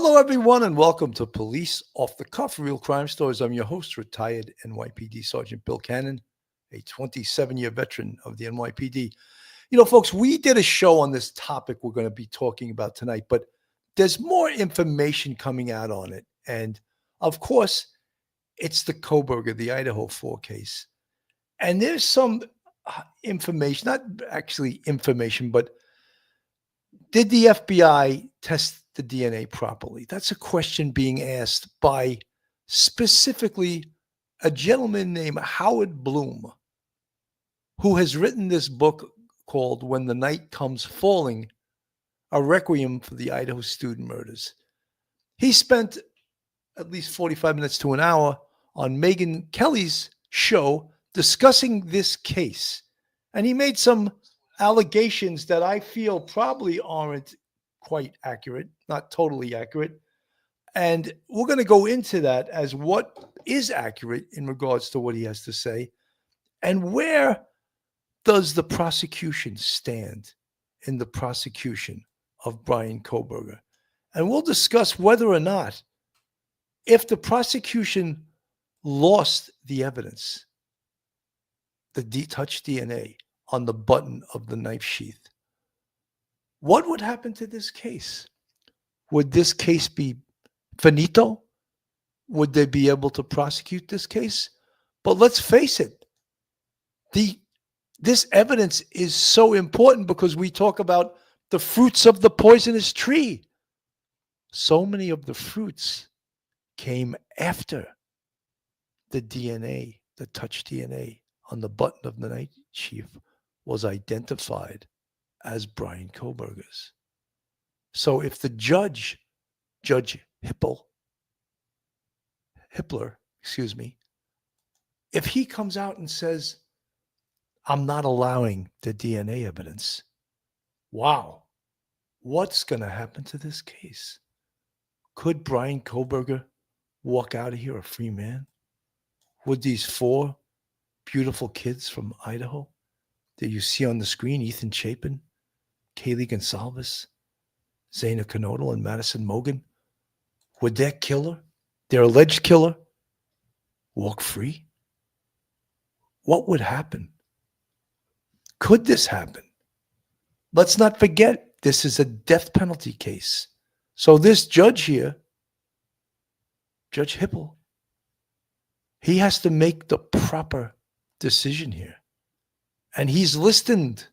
Hello, everyone, and welcome to Police Off the Cuff, Real Crime Stories. I'm your host, retired NYPD Sergeant Bill Cannon, a 27-year veteran of the NYPD. You know, folks, we did a show on this topic we're going to be talking about tonight, but there's more information coming out on it. And, of course, it's the Kohberger, the Idaho 4 case. And there's some information, not actually information, but did the FBI test the DNA properly? That's a question being asked by specifically a gentleman named Howard Bloom, who has written this book called When the Night Comes Falling, a requiem for the Idaho student murders. He spent at least 45 minutes to an hour on Megyn Kelly's show discussing this case. And he made some allegations that I feel probably aren't quite accurate, not totally accurate. And we're going to go into that as what is accurate in regards to what he has to say. And where does the prosecution stand in the prosecution of Brian Kohberger? And we'll discuss whether or not, if the prosecution lost the evidence, the touch DNA on the button of the knife sheath, what would happen to this case? Would this case be finito? Would they be able to prosecute this case? But let's face it, this evidence is so important because we talk about the fruits of the poisonous tree. So many of the fruits came after the DNA, the touch DNA on the button of the knife sheath was identified as Brian Kohberger's. So if the Judge Hippler, if he comes out and says, I'm not allowing the DNA evidence, wow, what's going to happen to this case? Could Brian Kohberger walk out of here a free man? Would these 4 beautiful kids from Idaho that you see on the screen, Ethan Chapin, Kaylee Gonsalves, Zaina Knodel, and Madison Mogan, would their killer, their alleged killer, walk free? What would happen? Could this happen? Let's not forget, this is a death penalty case. So this judge here, Judge Hippel, he has to make the proper decision here. And he's listened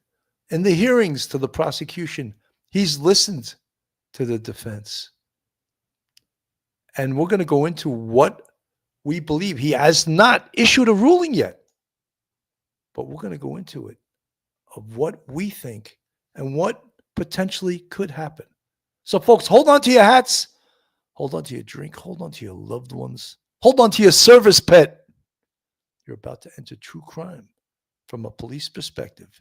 in the hearings to the prosecution. He's listened to the defense. And we're going to go into what we believe. He has not issued a ruling yet, but we're going to go into it of what we think and what potentially could happen. So, folks, hold on to your hats. Hold on to your drink. Hold on to your loved ones. Hold on to your service pet. You're about to enter true crime from a police perspective.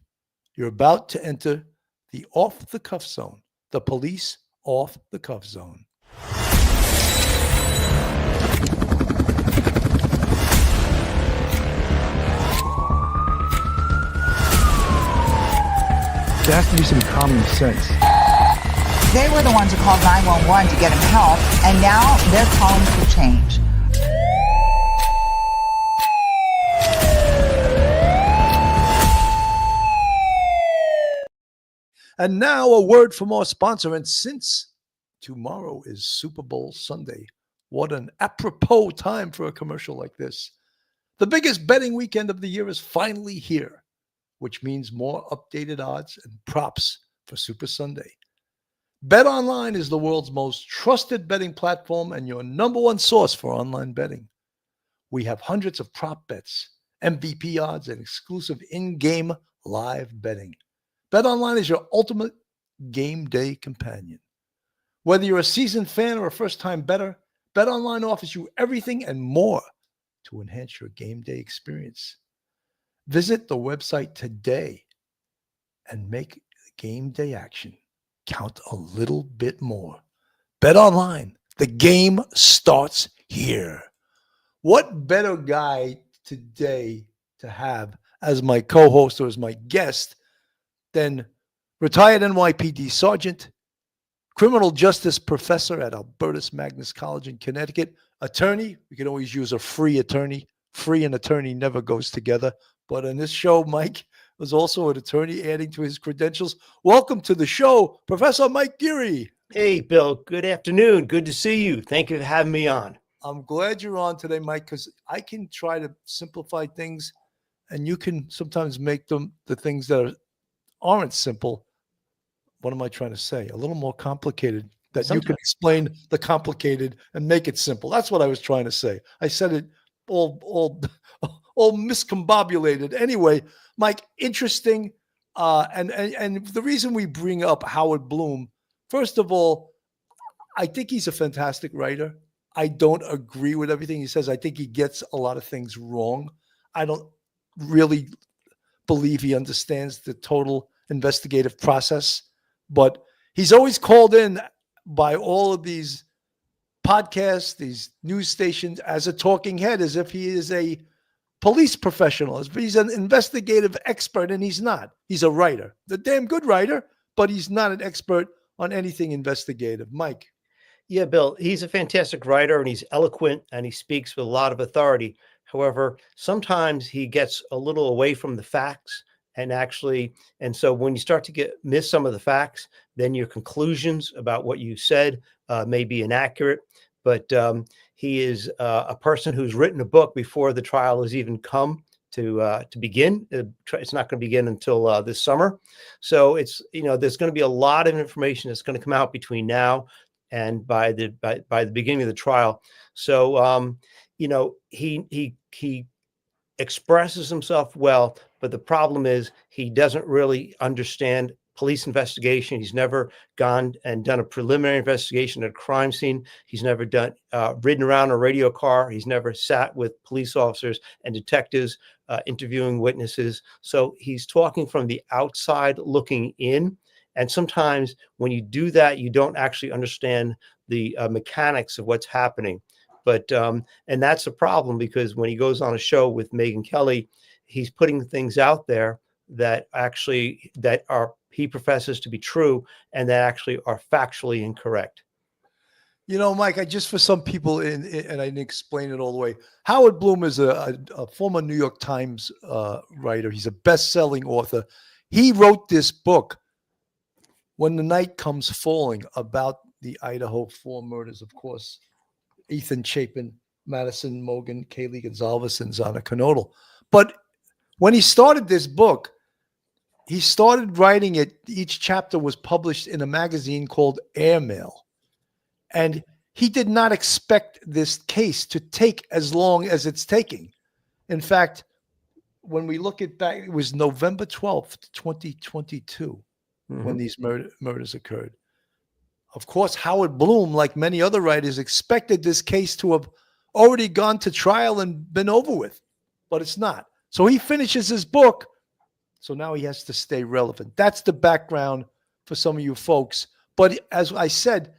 You're about to enter the off-the-cuff zone, the police off-the-cuff zone. There has to be some common sense. They were the ones who called 911 to get him help, and now they're calling for change. And now a word from our sponsor. And since tomorrow is Super Bowl Sunday, what an apropos time for a commercial like this. The biggest betting weekend of the year is finally here, which means more updated odds and props for Super Sunday. BetOnline is the world's most trusted betting platform and your number one source for online betting. We have hundreds of prop bets, MVP odds, and exclusive in-game live betting. BetOnline is your ultimate game day companion. Whether you're a seasoned fan or a first-time bettor, BetOnline offers you everything and more to enhance your game day experience. Visit the website today and make game day action count a little bit more. BetOnline, the game starts here. What better guy today to have as my co-host or as my guest than retired NYPD Sergeant, criminal justice professor at Albertus Magnus College in Connecticut, attorney. We can always use a free attorney. Free and attorney never goes together. But in this show, Mike was also an attorney, adding to his credentials. Welcome to the show, Professor Mike Geary. Hey, Bill. Good afternoon. Good to see you. Thank you for having me on. I'm glad you're on today, Mike, because I can try to simplify things, and you can sometimes make them the things that aren't simple. What am I trying to say? A little more complicated, that sometimes you can explain the complicated and make it simple. That's what I was trying to say. I said it all miscombobulated. Anyway, Mike, interesting. And the reason we bring up Howard Bloom, first of all, I think he's a fantastic writer. I don't agree with everything he says. I think he gets a lot of things wrong. I don't really believe he understands the total investigative process, but he's always called in by all of these podcasts, these news stations, as a talking head, as if he is a police professional, as if he's an investigative expert, and he's not. He's a writer, the damn good writer, but he's not an expert on anything investigative. Mike. Yeah, Bill, he's a fantastic writer, and he's eloquent, and he speaks with a lot of authority. However, sometimes he gets a little away from the facts, and so when you start to miss some of the facts, then your conclusions about what you said may be inaccurate. But he is a person who's written a book before the trial has even come to begin. It's not going to begin until this summer. So it's, there's going to be a lot of information that's going to come out between now and by the beginning of the trial. So he expresses himself well, but the problem is he doesn't really understand police investigation. He's never gone and done a preliminary investigation at a crime scene. He's never ridden around a radio car. He's never sat with police officers and detectives interviewing witnesses. So he's talking from the outside looking in. And sometimes when you do that, you don't actually understand the mechanics of what's happening. But and that's a problem, because when he goes on a show with Megyn Kelly, he's putting things out there that he professes to be true and that actually are factually incorrect. Mike, for some people, and I didn't explain it all the way, Howard Bloom is a former New York Times writer. He's a best-selling author. He wrote this book, When the Night Comes Falling, about the Idaho 4 murders, of course. Ethan Chapin, Madison Mogen, Kaylee Gonzalez, and Zana Knodel. But when he started this book, he started writing it. Each chapter was published in a magazine called Airmail. And he did not expect this case to take as long as it's taking. In fact, when we look at back, it was November 12th, 2022, when these murders occurred. Of course, Howard Bloom, like many other writers, expected this case to have already gone to trial and been over with, but it's not. So he finishes his book. So now he has to stay relevant. That's the background for some of you folks. But as I said,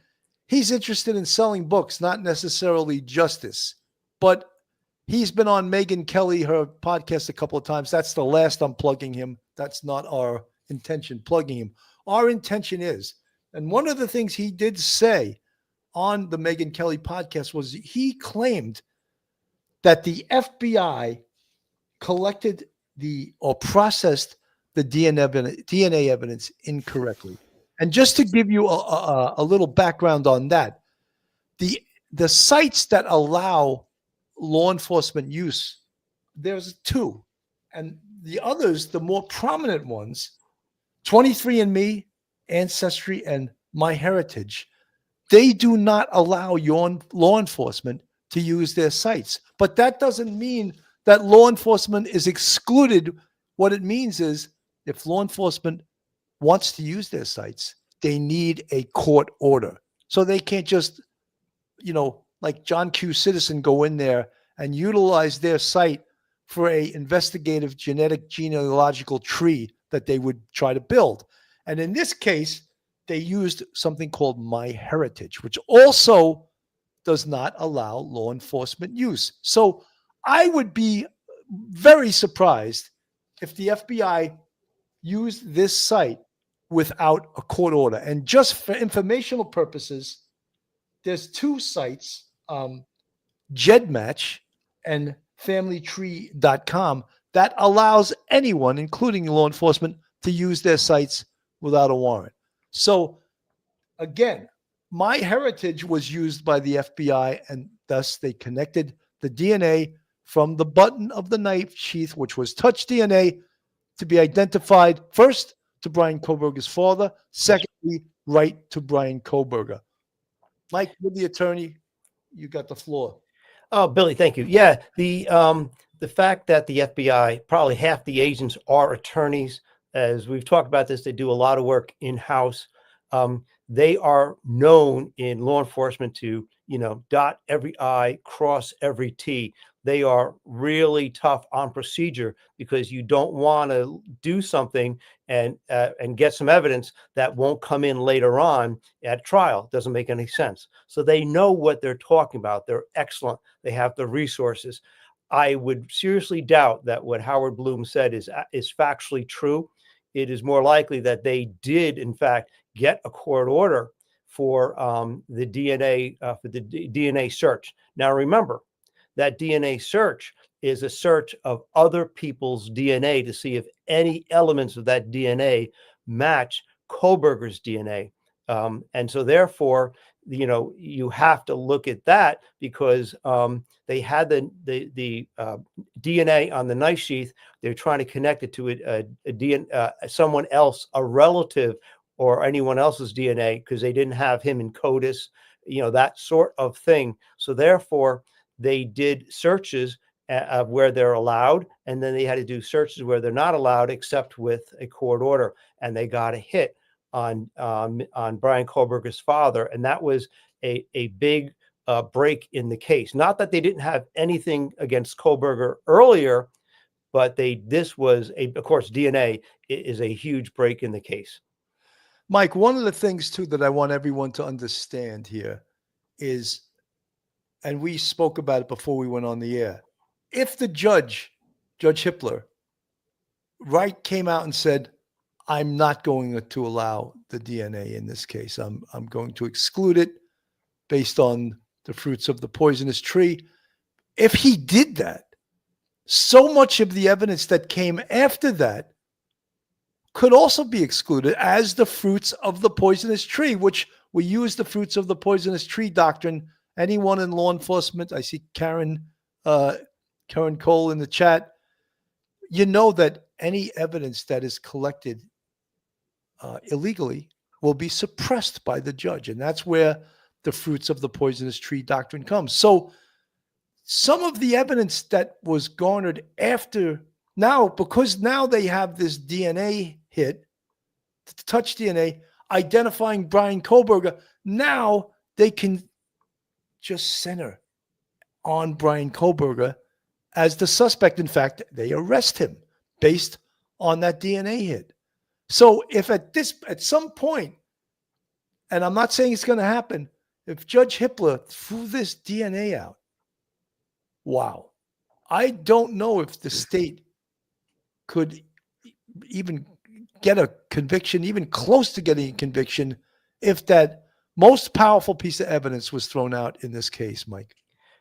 he's interested in selling books, not necessarily justice. But he's been on Megyn Kelly, her podcast, a couple of times. That's the last I'm plugging him. That's not our intention, plugging him. Our intention is, and one of the things he did say on the Megyn Kelly podcast was he claimed that the FBI collected or processed the DNA evidence incorrectly. And just to give you a little background on that, the sites that allow law enforcement use, there's 2. And the others, the more prominent ones, 23andMe, Ancestry, and MyHeritage, they do not allow law enforcement to use their sites. But that doesn't mean that law enforcement is excluded. What it means is if law enforcement wants to use their sites, they need a court order. So they can't just, like John Q. Citizen, go in there and utilize their site for a investigative genealogical tree that they would try to build. And in this case, they used something called MyHeritage, which also does not allow law enforcement use. So I would be very surprised if the FBI used this site without a court order. And just for informational purposes, there's two sites, GEDmatch and familytree.com, that allows anyone, including law enforcement, to use their sites without a warrant. So again, MyHeritage was used by the FBI, and thus they connected the DNA from the button of the knife sheath, which was touch DNA, to be identified first to Brian Koberger's father, secondly, right to Brian Koberger. Mike, you're the attorney. You got the floor. Oh, Billy, thank you. Yeah, the fact that the FBI, probably half the agents are attorneys, as we've talked about this, they do a lot of work in-house. They are known in law enforcement to, dot every I, cross every T. They are really tough on procedure because you don't want to do something and get some evidence that won't come in later on at trial. It doesn't make any sense. So they know what they're talking about. They're excellent. They have the resources. I would seriously doubt that what Howard Bloom said is factually true. It is more likely that they did, in fact, get a court order for the DNA search. Now, remember, that DNA search is a search of other people's DNA to see if any elements of that DNA match Koberger's DNA. And so therefore, you have to look at that because they had the DNA on the knife sheath. They're trying to connect it to someone else, a relative or anyone else's DNA, because they didn't have him in CODIS, that sort of thing. So therefore, they did searches where they're allowed, and then they had to do searches where they're not allowed except with a court order. And they got a hit on Brian Koberger's father, and that was a big break in the case. Not that they didn't have anything against Koberger earlier, but this was of course, DNA is a huge break in the case. Mike, one of the things too that I want everyone to understand here is, and we spoke about it before we went on the air, if the Judge Hippler, came out and said, I'm not going to allow the DNA in this case. I'm going to exclude it based on the fruits of the poisonous tree. If he did that, so much of the evidence that came after that could also be excluded as the fruits of the poisonous tree, which we use the fruits of the poisonous tree doctrine. Anyone in law enforcement, I see Karen Cole in the chat, that any evidence that is collected illegally will be suppressed by the judge. And that's where the fruits of the poisonous tree doctrine comes. So some of the evidence that was garnered after now, because now they have this DNA hit, touch DNA, identifying Brian Koberger, now they can just center on Brian Koberger as the suspect. In fact, they arrest him based on that DNA hit. So if at some point, and I'm not saying it's going to happen, if Judge Hippler threw this DNA out, wow, I don't know if the state could even get a conviction, even close to getting a conviction, if that most powerful piece of evidence was thrown out in this case, Mike.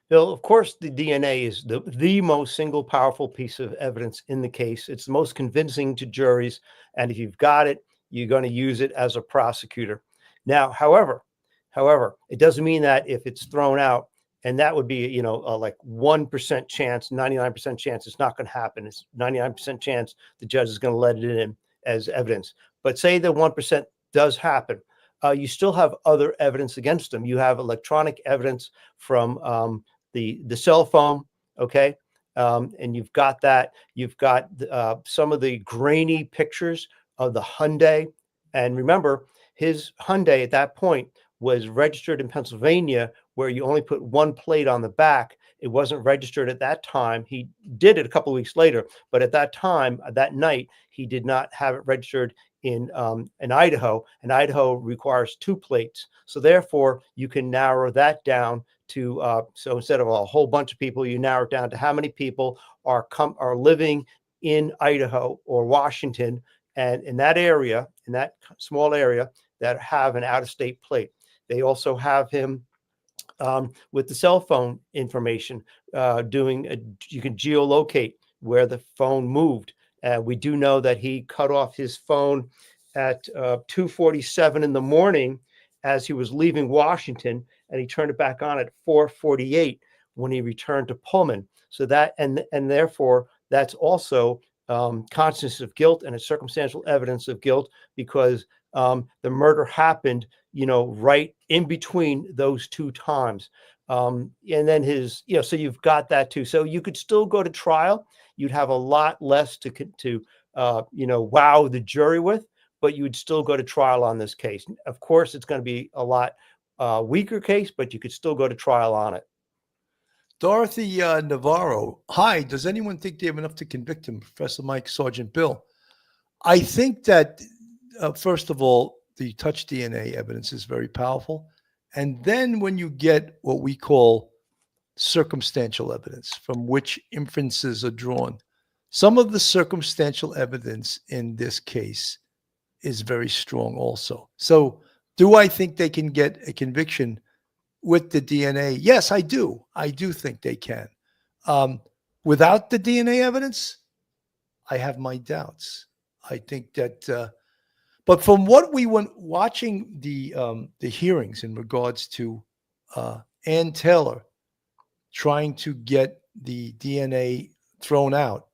Bill, of course, the DNA is the most single powerful piece of evidence in the case. It's the most convincing to juries. And if you've got it, you're going to use it as a prosecutor. Now, however, it doesn't mean that if it's thrown out, and that would be, like 1% chance, 99% chance it's not going to happen. It's 99% chance the judge is going to let it in as evidence. But say the 1% does happen, you still have other evidence against them. You have electronic evidence from the cell phone, okay? And you've got that. You've got some of the grainy pictures of the Hyundai. And remember, his Hyundai at that point was registered in Pennsylvania, where you only put one plate on the back. It wasn't registered at that time. He did it a couple of weeks later, but at that time, that night, he did not have it registered in Idaho, and Idaho requires 2 plates. So therefore, you can narrow that down to, so instead of a whole bunch of people, you narrow it down to how many people are living in Idaho or Washington and in that area, in that small area, that have an out-of-state plate. They also have him with the cell phone information, you can geolocate where the phone moved. We do know that he cut off his phone at 2:47 in the morning as he was leaving Washington, and he turned it back on at 4:48 when he returned to Pullman. So that, and therefore, that's also consciousness of guilt and a circumstantial evidence of guilt, because the murder happened, right in between those two times. And then so you've got that too. So you could still go to trial. You'd have a lot less to wow the jury with, but you would still go to trial on this case. Of course, it's going to be a lot weaker case, but you could still go to trial on it. Dorothy Navarro, hi, does anyone think they have enough to convict him? Professor Mike, Sergeant Bill. I think that, first of all, the touch DNA evidence is very powerful. And then when you get what we call circumstantial evidence, from which inferences are drawn, some of the circumstantial evidence in this case is very strong also. So do I think they can get a conviction with the DNA? Yes, I do. I do think they can. Without the DNA evidence, I have my doubts. I think that, but from what we went watching the hearings in regards to Ann Taylor trying to get the DNA thrown out,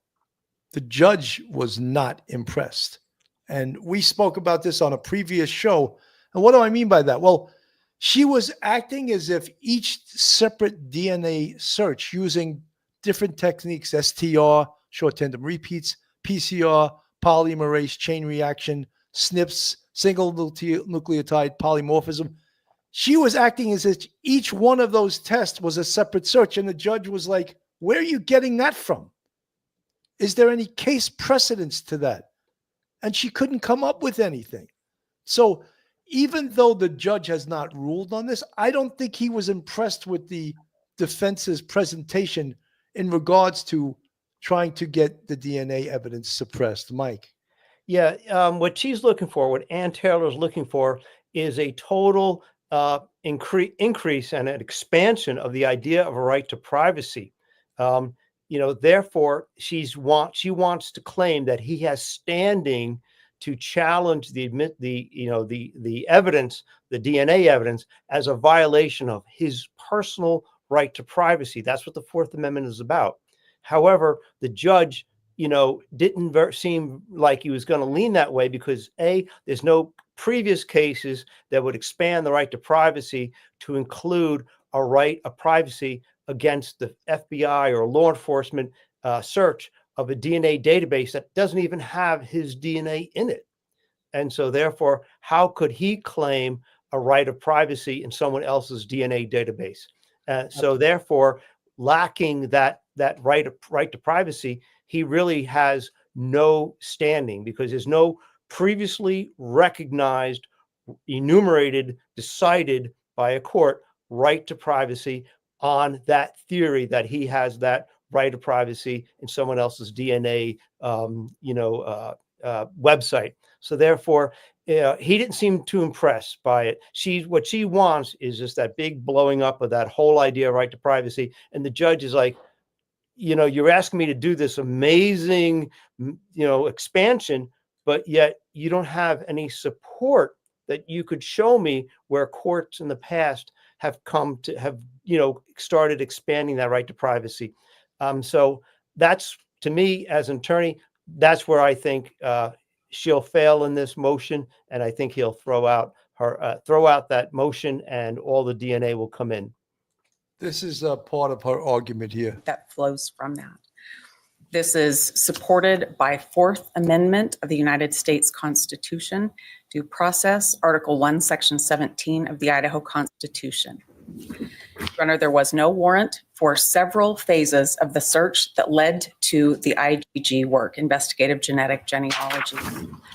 the judge was not impressed. And we spoke about this on a previous show. And what do I mean by that? Well, she was acting as if each separate DNA search using different techniques, STR, short tandem repeats, PCR, polymerase chain reaction, SNPs, single nucleotide polymorphism. She was acting as if each one of those tests was a separate search. And the judge was like, where are you getting that from? Is there any case precedence to that? And she couldn't come up with anything. So even though the judge has not ruled on this, I don't think he was impressed with the defense's presentation in regards to trying to get the DNA evidence suppressed. Mike. Yeah, what she's looking for, what Ann Taylor is looking for, is a total increase and an expansion of the idea of a right to privacy. Therefore, she wants to claim that he has standing to challenge the evidence, the DNA evidence, as a violation of his personal right to privacy. That's what the Fourth Amendment is about. However, the judge, didn't seem like he was going to lean that way, because there's no previous cases that would expand the right to privacy to include a right of privacy against the FBI or law enforcement search of a DNA database that doesn't even have his DNA in it. And so therefore, how could he claim a right of privacy in someone else's DNA database? So therefore, lacking that right to privacy, he really has no standing, because there's no previously recognized, enumerated, decided by a court right to privacy on that theory that he has that right of privacy in someone else's DNA, website. So therefore, he didn't seem too impressed by it. What she wants is just that big blowing up of that whole idea of right to privacy. And the judge is like, you're asking me to do this amazing, expansion, but yet you don't have any support that you could show me where courts in the past have started expanding that right to privacy. So that's, to me, as an attorney, that's where I think she'll fail in this motion, and I think he'll throw out that motion, and all the DNA will come in. This is a part of her argument here. That flows from that. This is supported by Fourth Amendment of the United States Constitution, due process, Article 1, Section 17 of the Idaho Constitution. Your Honor, there was no warrant for several phases of the search that led to the IGG work, investigative genetic genealogy.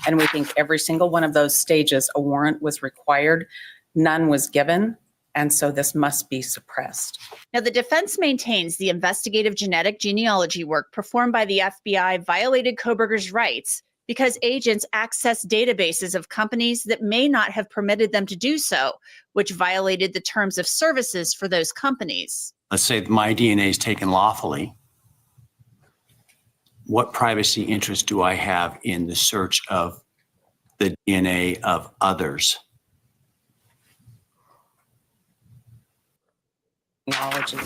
And we think every single one of those stages, a warrant was required. None was given. And so this must be suppressed. Now, the defense maintains the investigative genetic genealogy work performed by the FBI violated Kohberger's rights because agents access databases of companies that may not have permitted them to do so, which violated the terms of services for those companies. Let's say my DNA is taken lawfully. What privacy interest do I have in the search of the DNA of others? Genealogy.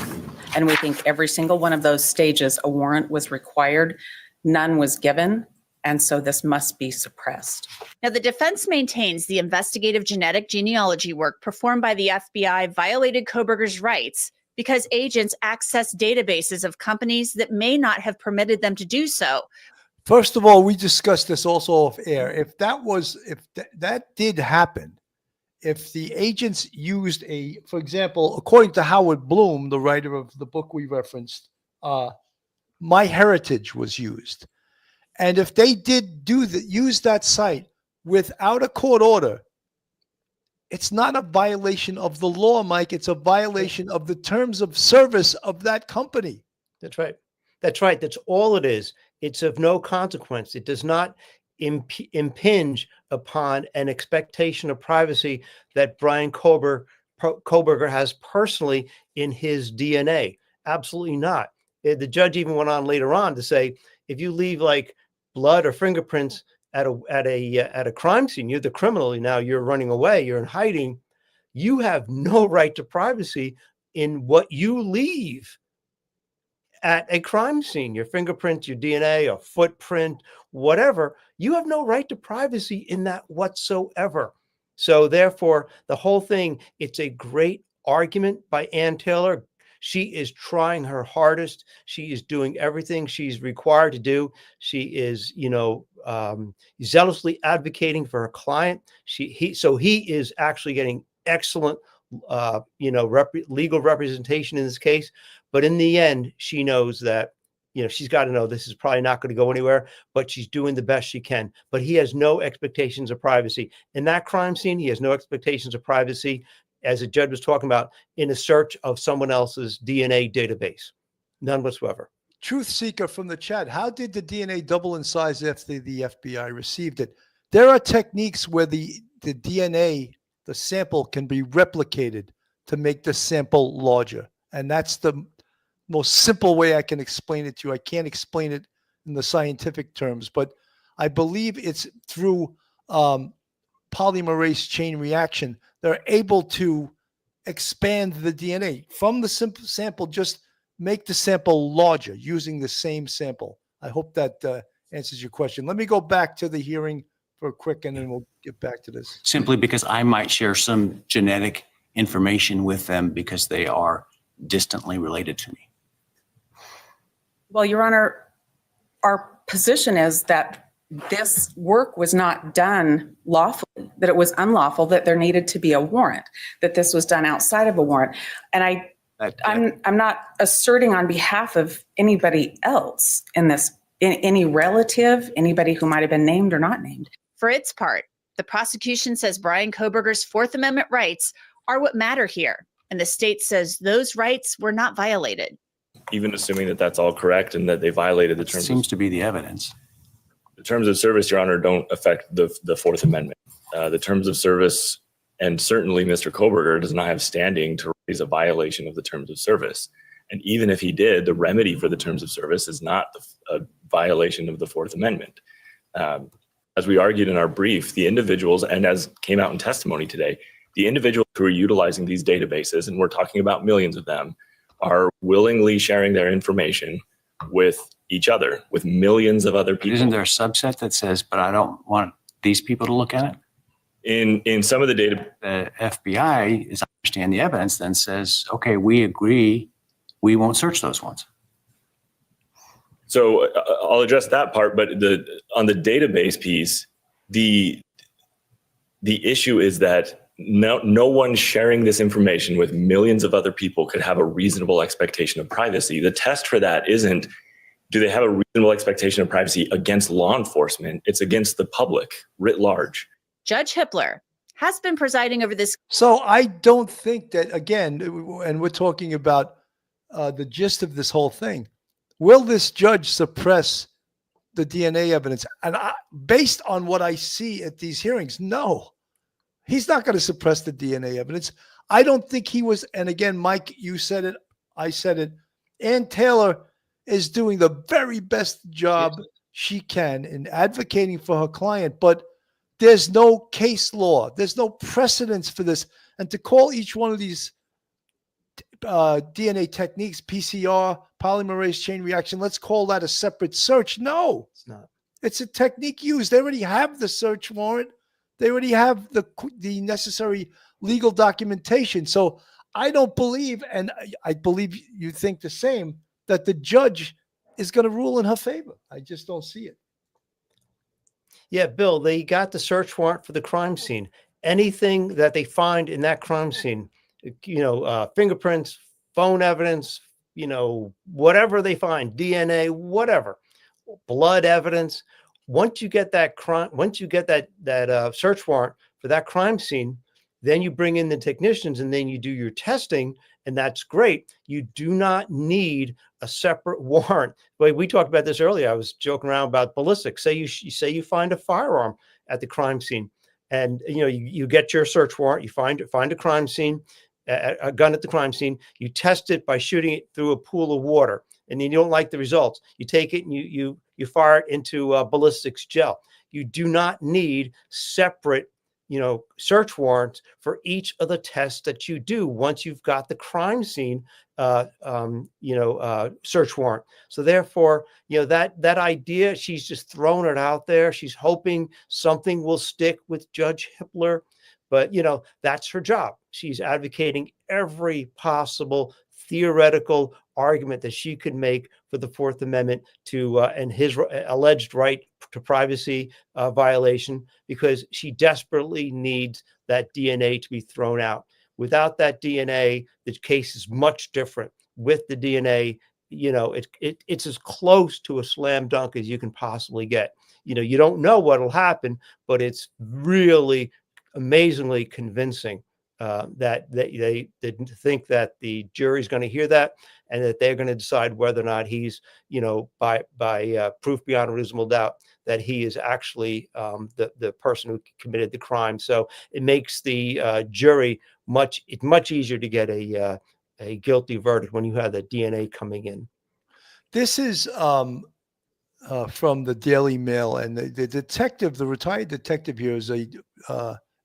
And we think every single one of those stages, a warrant was required, none was given, and so this must be suppressed. Now, the defense maintains the investigative genetic genealogy work performed by the FBI violated Kohberger's rights because agents access databases of companies that may not have permitted them to do so. First of all, we discussed this also off air. If that did happen, if the agents used for example, according to Howard Bloom, the writer of the book we referenced, My Heritage was used. And if they did use that site without a court order, it's not a violation of the law, Mike. It's a violation of the terms of service of that company. That's right. That's right. That's all it is. It's of no consequence. It does not impinge upon an expectation of privacy that Brian Kohberger has personally in his DNA. Absolutely not. The judge even went on later on to say, if you leave like blood or fingerprints at a crime scene, you're the criminal. Now you're running away. You're in hiding. You have no right to privacy in what you leave at a crime scene. Your fingerprints, your DNA, a footprint, whatever. You have no right to privacy in that whatsoever. So therefore, the whole thing, it's a great argument by Ann Taylor. She is trying her hardest. She is doing everything she's required to do. She is, zealously advocating for her client. So he is actually getting excellent, legal representation in this case. But in the end, she knows that, she's got to know this is probably not going to go anywhere, but she's doing the best she can. But he has no expectations of privacy. In that crime scene, he has no expectations of privacy, as the judge was talking about, in a search of someone else's DNA database. None whatsoever. Truth Seeker from the chat. How did the DNA double in size after the FBI received it? There are techniques where the DNA, the sample, can be replicated to make the sample larger. And that's the most simple way I can explain it to you. I can't explain it in the scientific terms, but I believe it's through polymerase chain reaction. They're able to expand the DNA from the simple sample, just make the sample larger using the same sample. I hope that answers your question. Let me go back to the hearing for a quick, and then we'll get back to this. Simply because I might share some genetic information with them because they are distantly related to me. Well, Your Honor, our position is that this work was not done lawfully, that it was unlawful, that there needed to be a warrant, that this was done outside of a warrant. And I'm not asserting on behalf of anybody else in this, any relative, anybody who might have been named or not named. For its part, the prosecution says Brian Kohberger's Fourth Amendment rights are what matter here, and the state says those rights were not violated. Even assuming that that's all correct and that they violated the terms. Seems to be the evidence. The terms of service, Your Honor, don't affect the Fourth Amendment. The terms of service, and certainly Mr. Kohberger does not have standing to raise a violation of the terms of service. And even if he did, the remedy for the terms of service is not a violation of the Fourth Amendment. As we argued in our brief, the individuals, and as came out in testimony today, the individuals who are utilizing these databases, and we're talking about millions of them, are willingly sharing their information with each other, with millions of other people. Isn't there a subset that says, but I don't want these people to look at it? In some of the data, The FBI, as I understand the evidence, then says, okay, we agree, we won't search those ones. so I'll address that part, but on the database piece, the issue is that no one sharing this information with millions of other people could have a reasonable expectation of privacy. The test for that isn't, do they have a reasonable expectation of privacy against law enforcement? It's against the public writ large. Judge Hippler has been presiding over this. So I don't think that, again, and we're talking about the gist of this whole thing. Will this judge suppress the DNA evidence. And based on what I see at these hearings, no, he's not going to suppress the DNA evidence. I don't think he was. And again, Mike, you said it. I said it. Ann Taylor is doing the very best job she can in advocating for her client, but there's no case law. There's no precedence for this. And to call each one of these DNA techniques, PCR, polymerase chain reaction, let's call that a separate search. No, It's not. it's a technique used. They already have the search warrant. They already have the necessary legal documentation. So I don't believe, and I believe you think the same, that the judge is going to rule in her favor. I just don't see it. Yeah, Bill, they got the search warrant for the crime scene. Anything that they find in that crime scene, fingerprints, phone evidence, whatever they find, DNA, whatever, blood evidence. Once you get that search warrant for that crime scene, then you bring in the technicians and then you do your testing, and that's great. You do not need a separate warrant. But we talked about this earlier. I was joking around about ballistics. Say you find a firearm at the crime scene, and you get your search warrant. You find a crime scene, a gun at the crime scene. You test it by shooting it through a pool of water, and then you don't like the results. You take it and you fire it into ballistics gel. You do not need separate search warrants for each of the tests that you do once you've got the crime scene, search warrant. So therefore, that idea, she's just throwing it out there. She's hoping something will stick with Judge Hippler, but that's her job. She's advocating every possible theoretical argument that she could make for the Fourth Amendment and his alleged right to privacy violation, because she desperately needs that DNA to be thrown out. Without that DNA, the case is much different. With the DNA, it's as close to a slam dunk as you can possibly get. You don't know what'll happen, but it's really amazingly convincing that they think that the jury's going to hear that, and that they're going to decide whether or not he's, by proof beyond a reasonable doubt, that he is actually the person who committed the crime. So it makes the jury much easier to get a guilty verdict when you have the DNA coming in. This is from the Daily Mail, and the detective, the retired detective here, is a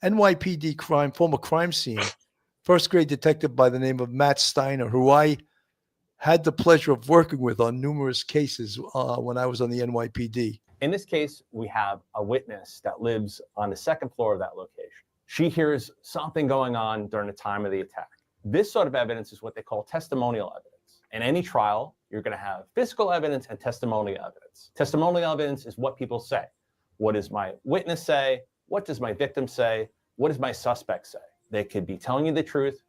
NYPD former crime scene, first grade detective by the name of Matt Steiner, who I had the pleasure of working with on numerous cases when I was on the NYPD. In this case, we have a witness that lives on the second floor of that location. She hears something going on during the time of the attack. This sort of evidence is what they call testimonial evidence. In any trial, you're going to have physical evidence and testimonial evidence. Testimonial evidence is what people say. What does my witness say? What does my victim say? What does my suspect say? They could be telling you the truth,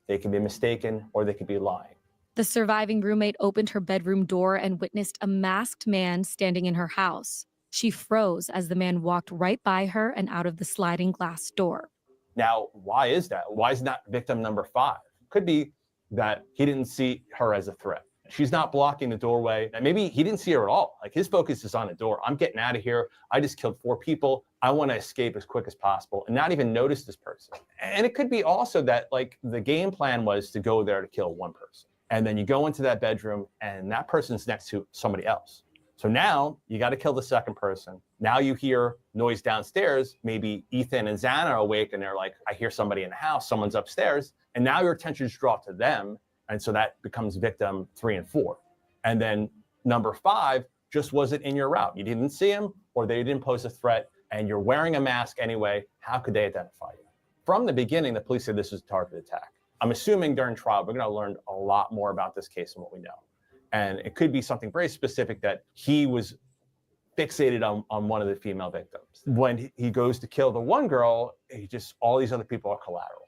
they could be mistaken, or they could be lying. The surviving roommate opened her bedroom door and witnessed a masked man standing in her house. She froze as the man walked right by her and out of the sliding glass door. Now, why is that? Why is not victim number 5? Could be that he didn't see her as a threat. She's not blocking the doorway. And maybe he didn't see her at all. Like, his focus is on the door. I'm getting out of here. I just killed 4 people. I want to escape as quick as possible and not even notice this person. And it could be also that, like, the game plan was to go there to kill one person. And then you go into that bedroom and that person's next to somebody else. So now you got to kill the second person. Now you hear noise downstairs. Maybe Ethan and Xana are awake and they're like, I hear somebody in the house. Someone's upstairs. And now your attention is drawn to them. And so that becomes victim 3 and 4. And then number 5 just wasn't in your route. You didn't see him, or they didn't pose a threat, and you're wearing a mask anyway. How could they identify you? From the beginning, the police said this was a targeted attack. I'm assuming during trial, we're going to learn a lot more about this case and what we know. And it could be something very specific that he was fixated on one of the female victims. When he goes to kill the one girl, all these other people are collateral.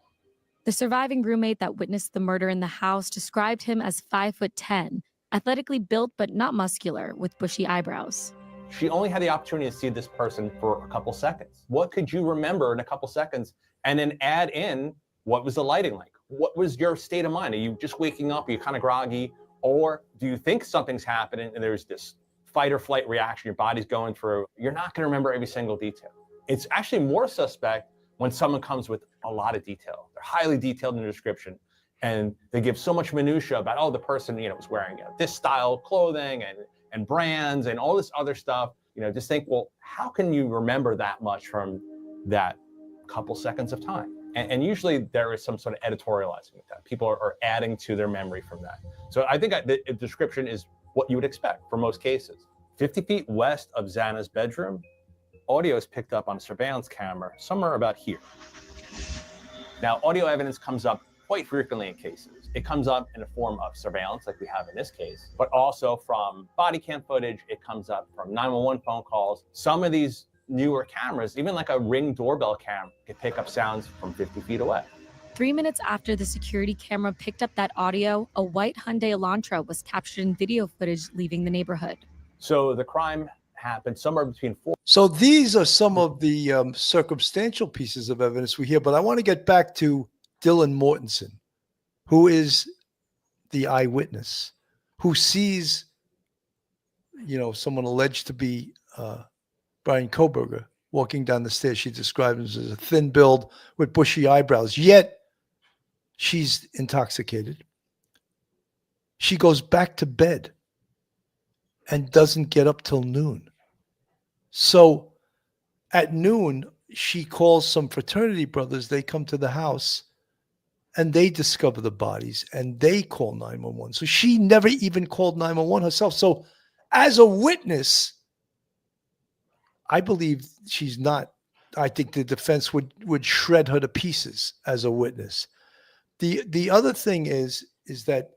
The surviving roommate that witnessed the murder in the house described him as 5'10", athletically built but not muscular, with bushy eyebrows. She only had the opportunity to see this person for a couple seconds. What could you remember in a couple seconds? And then add in, what was the lighting like? What was your state of mind? Are you just waking up? Are you kind of groggy? Or do you think something's happening and there's this fight or flight reaction your body's going through, you're not going to remember every single detail. It's actually more suspect when someone comes with a lot of detail. They're highly detailed in the description, and they give so much minutia about, oh, the person, was wearing this style of clothing and brands and all this other stuff. Just think, well, how can you remember that much from that couple seconds of time? And usually there is some sort of editorializing with that. People are adding to their memory from that. So I think the description is what you would expect for most cases. 50 feet west of Xana's bedroom, audio is picked up on a surveillance camera somewhere about here. Now, audio evidence comes up quite frequently in cases. It comes up in the form of surveillance, like we have in this case, but also from body cam footage. It comes up from 911 phone calls. Some of these newer cameras, even like a Ring doorbell cam, can pick up sounds from 50 feet away. 3 minutes after the security camera picked up that audio, a white Hyundai Elantra was captured in video footage leaving the neighborhood. So the crime happened somewhere between 4. So these are some of the circumstantial pieces of evidence we hear, but I want to get back to Dylan Mortensen, who is the eyewitness, who sees, someone alleged to be Brian Kohberger walking down the stairs. She describes him as a thin build with bushy eyebrows, yet she's intoxicated. She goes back to bed and doesn't get up till noon. So at noon, she calls some fraternity brothers. They come to the house and they discover the bodies and they call 911. So she never even called 911 herself. So as a witness, I believe she's not. I think the defense would shred her to pieces as a witness. The other thing is that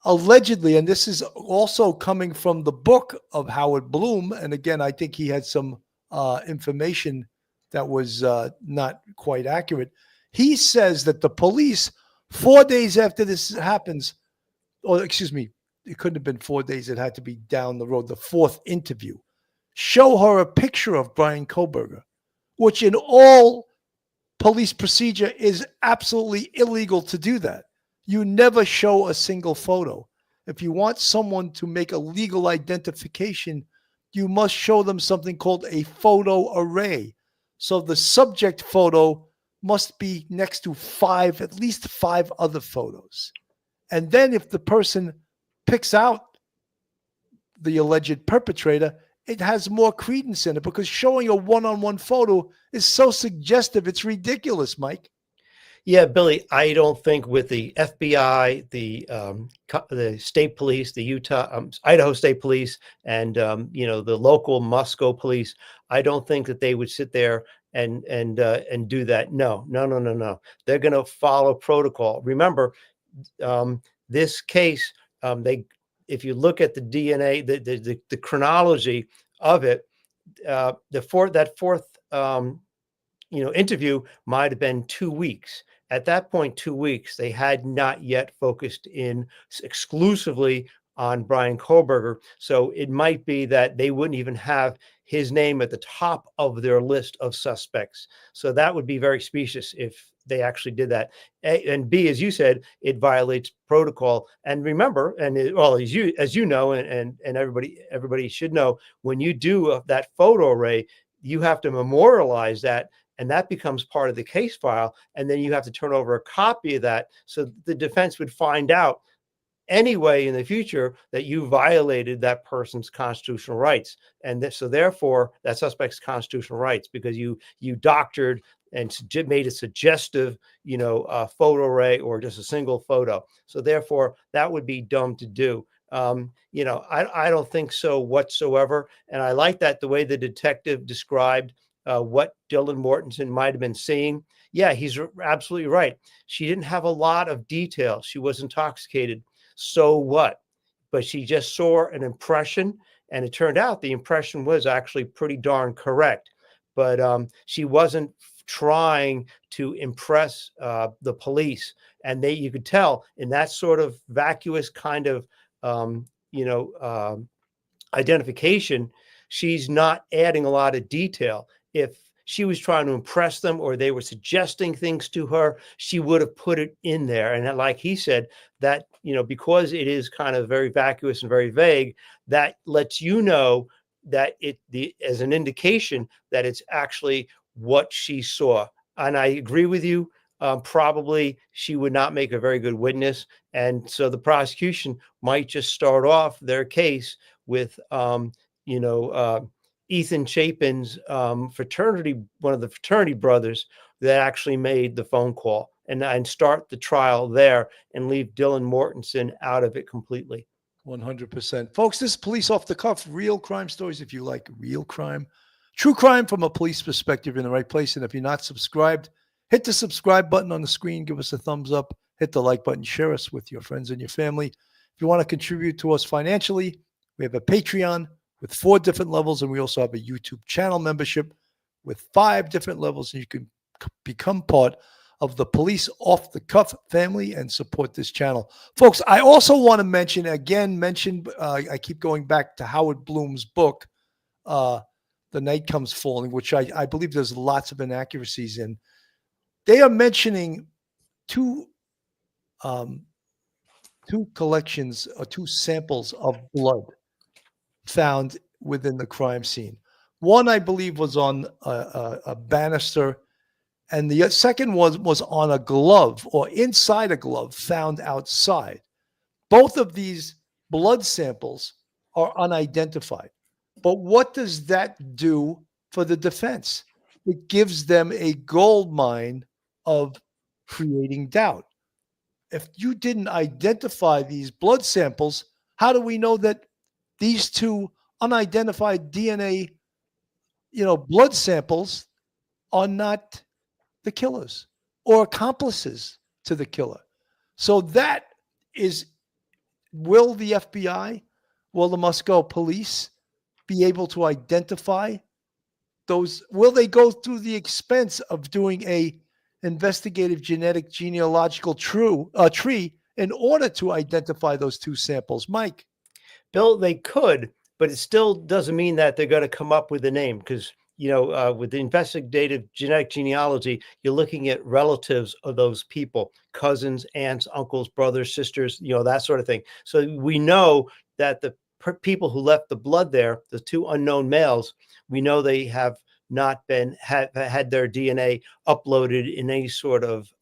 allegedly, and this is also coming from the book of Howard Bloom, and again, I think he had some information that was not quite accurate. He says that the police, 4 days after this happens, or excuse me, it couldn't have been 4 days. It had to be down the road, the fourth interview, show her a picture of Brian Kohberger, which in all police procedure is absolutely illegal to do that. You never show a single photo. If you want someone to make a legal identification, you must show them something called a photo array. So the subject photo must be next to at least five other photos. And then if the person picks out the alleged perpetrator, it has more credence in it, because showing a one-on-one photo is so suggestive. It's ridiculous, Mike. Yeah, Billy, I don't think with the FBI, the state police, the Idaho State Police, and the local Moscow police, I don't think that they would sit there and do that. No. They're going to follow protocol. Remember, this case, if you look at the DNA, the chronology of it, that fourth interview might have been 2 weeks. At that point, 2 weeks, they had not yet focused in exclusively on Brian Kohberger. So it might be that they wouldn't even have his name at the top of their list of suspects. So that would be very specious if they actually did that. And B, as you said, it violates protocol. And remember, as you know, and everybody should know, when you do that photo array, you have to memorialize that, and that becomes part of the case file. And then you have to turn over a copy of that, so the defense would find out anyway in the future that you violated that person's constitutional rights. And so therefore that suspect's constitutional rights, because you doctored and made a suggestive, photo array or just a single photo. So therefore that would be dumb to do. I don't think so whatsoever. And I like that the way the detective described what Dylan Mortensen might have been seeing. Yeah, he's absolutely right. She didn't have a lot of detail. She was intoxicated. So what? But she just saw an impression, and it turned out the impression was actually pretty darn correct. But she wasn't trying to impress the police, and you could tell in that sort of vacuous kind of identification, she's not adding a lot of detail. If she was trying to impress them or they were suggesting things to her, she would have put it in there. And like he said, that because it is kind of very vacuous and very vague, that lets you know that as an indication that it's actually what she saw. And I agree with you. Probably she would not make a very good witness. And so the prosecution might just start off their case with, Ethan Chapin's fraternity, one of the fraternity brothers that actually made the phone call, and start the trial there and leave Dylan Mortensen out of it completely. 100%. Folks, this is Police Off the Cuff, real crime stories. If you like real crime, true crime from a police perspective, you're in the right place. And if you're not subscribed, hit the subscribe button on the screen. Give us a thumbs up. Hit the like button. Share us with your friends and your family. If you want to contribute to us financially, we have a Patreon with 4 different levels. And we also have a YouTube channel membership with 5 different levels. And you can become part of the Police Off the Cuff family and support this channel. Folks, I also want to mention, I keep going back to Howard Bloom's book, The Night Comes Falling, which I believe there's lots of inaccuracies in. They are mentioning two collections or 2 samples of blood found within the crime scene. One, I believe, was on a banister, and the second was on a glove or inside a glove found outside. Both of these blood samples are unidentified. But what does that do for the defense? It gives them a gold mine of creating doubt. If you didn't identify these blood samples, how do we know that these 2 unidentified DNA, blood samples are not the killers or accomplices to the killer? So that is, will the FBI, will the Moscow police be able to identify those? Will they go through the expense of doing a investigative genetic genealogical tree in order to identify those 2 samples? Mike? Bill, they could, but it still doesn't mean that they're going to come up with a name, because with the investigative genetic genealogy, you're looking at relatives of those people, cousins, aunts, uncles, brothers, sisters, that sort of thing. So we know that the people who left the blood there, the 2 unknown males, we know they have not had their DNA uploaded in any sort of,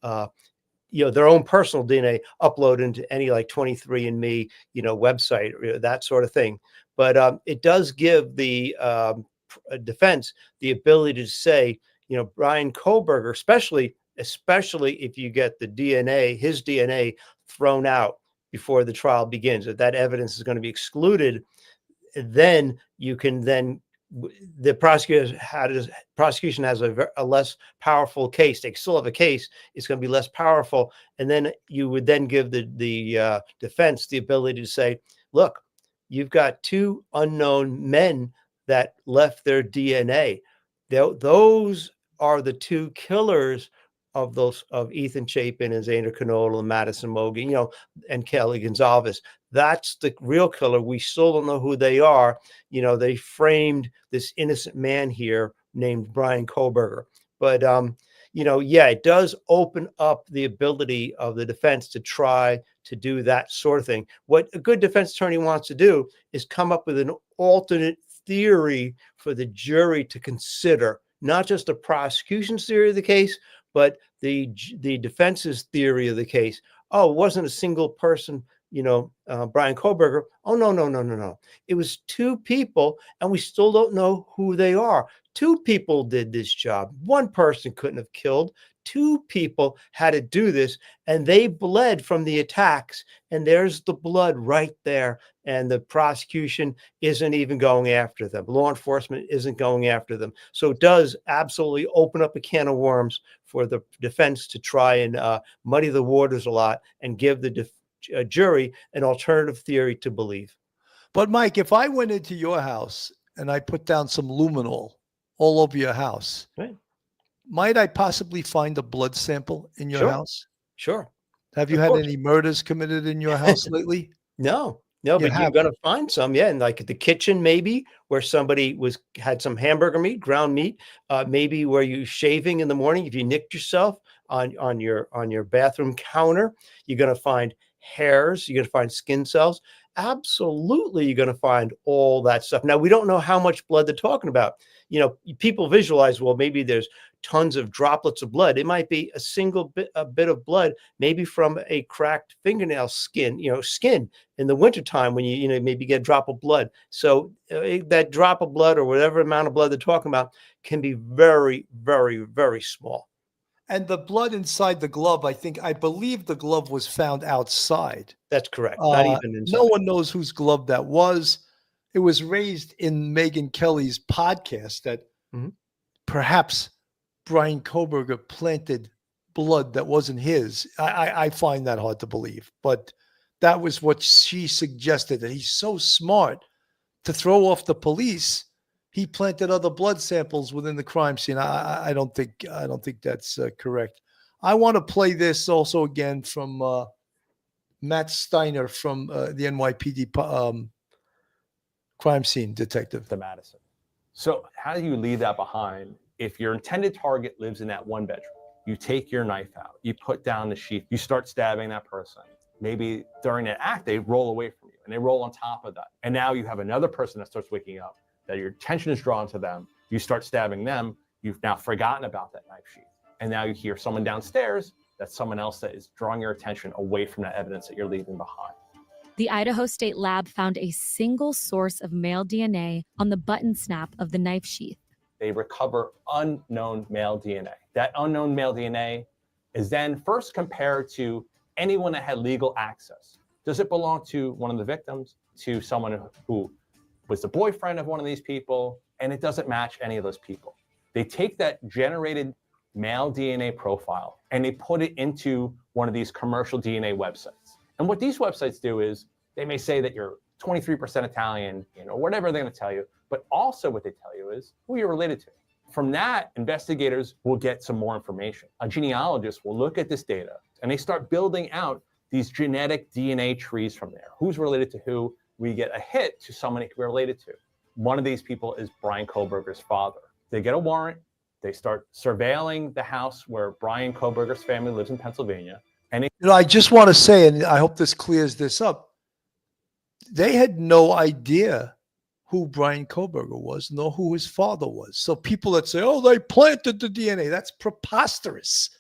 their own personal DNA uploaded into any like 23andMe, website, or that sort of thing. But it does give the defense the ability to say, Brian Kohberger, especially if you get his DNA thrown out before the trial begins, if that evidence is going to be excluded, then you can the prosecution has a less powerful case. They still have a case. It's going to be less powerful. And then you would then give the defense the ability to say, look, you've got 2 unknown men that left their DNA. Those are the 2 killers of Ethan Chapin and Zander Canola and Madison Mogan, and Kelly Gonzalez. That's the real killer. We still don't know who they are. They framed this innocent man here named Brian Kohberger. But, it does open up the ability of the defense to try to do that sort of thing. What a good defense attorney wants to do is come up with an alternate theory for the jury to consider, not just the prosecution's theory of the case, but the defense's theory of the case. Oh, it wasn't a single person, Brian Kohberger. Oh, no. It was 2 people, and we still don't know who they are. 2 people did this job. 1 person couldn't have killed. 2 people had to do this, and they bled from the attacks. And there's the blood right there. And the prosecution isn't even going after them. Law enforcement isn't going after them. So it does absolutely open up a can of worms for the defense to try and muddy the waters a lot and give the jury an alternative theory to believe. But Mike, if I went into your house and I put down some luminol all over your house, right, might I possibly find a blood sample in your house? Sure. Have you had any murders committed in your house lately? No, but you're going to find some, and like at the kitchen, maybe where somebody had some hamburger meat, ground meat, maybe where you shaving in the morning. If you nicked yourself on your bathroom counter, you're going to find hairs, you're going to find skin cells. Absolutely, you're going to find all that stuff. Now, we don't know how much blood they're talking about. You know, people visualize, well, maybe there's tons of droplets of blood. It might be a single bit of blood, maybe from a cracked fingernail skin, skin in the wintertime when you maybe get a drop of blood. So that drop of blood or whatever amount of blood they're talking about can be very, very, very small. And the blood inside the glove, I believe the glove was found outside. That's correct. Not even inside. No one knows whose glove that was. It was raised in Megyn Kelly's podcast that perhaps Brian Koberger planted blood that wasn't his. I find that hard to believe, but that was what she suggested, that he's so smart to throw off the police. He planted other blood samples within the crime scene. I don't think that's correct. I want to play this also again from Matt Steiner from the NYPD crime scene detective. To Madison. So how do you leave that behind if your intended target lives in that one bedroom? You take your knife out, you put down the sheath, you start stabbing that person. Maybe during an act, they roll away from you and they roll on top of that. And now you have another person that starts waking up, that your attention is drawn to them. You start stabbing them. You've now forgotten about that knife sheath. And now you hear someone downstairs, that's someone else that is drawing your attention away from that evidence that you're leaving behind. The Idaho State Lab found a single source of male DNA on the button snap of the knife sheath. They recover unknown male DNA. That unknown male DNA is then first compared to anyone that had legal access. Does it belong to one of the victims, to someone who was the boyfriend of one of these people? And it doesn't match any of those people. They take that generated male DNA profile and they put it into one of these commercial DNA websites. And what these websites do is they may say that you're 23% Italian, whatever they're going to tell you, but also what they tell you is who you're related to. From that, investigators will get some more information. A genealogist will look at this data and they start building out these genetic DNA trees from there. Who's related to who? We get a hit to someone we're related to. One of these people is Brian Koberger's father. They get a warrant. They start surveilling the house where Brian Koberger's family lives in Pennsylvania. And I just want to say, and I hope this clears this up, they had no idea who Brian Koberger was, nor who his father was. So people that say, oh, they planted the DNA, that's preposterous,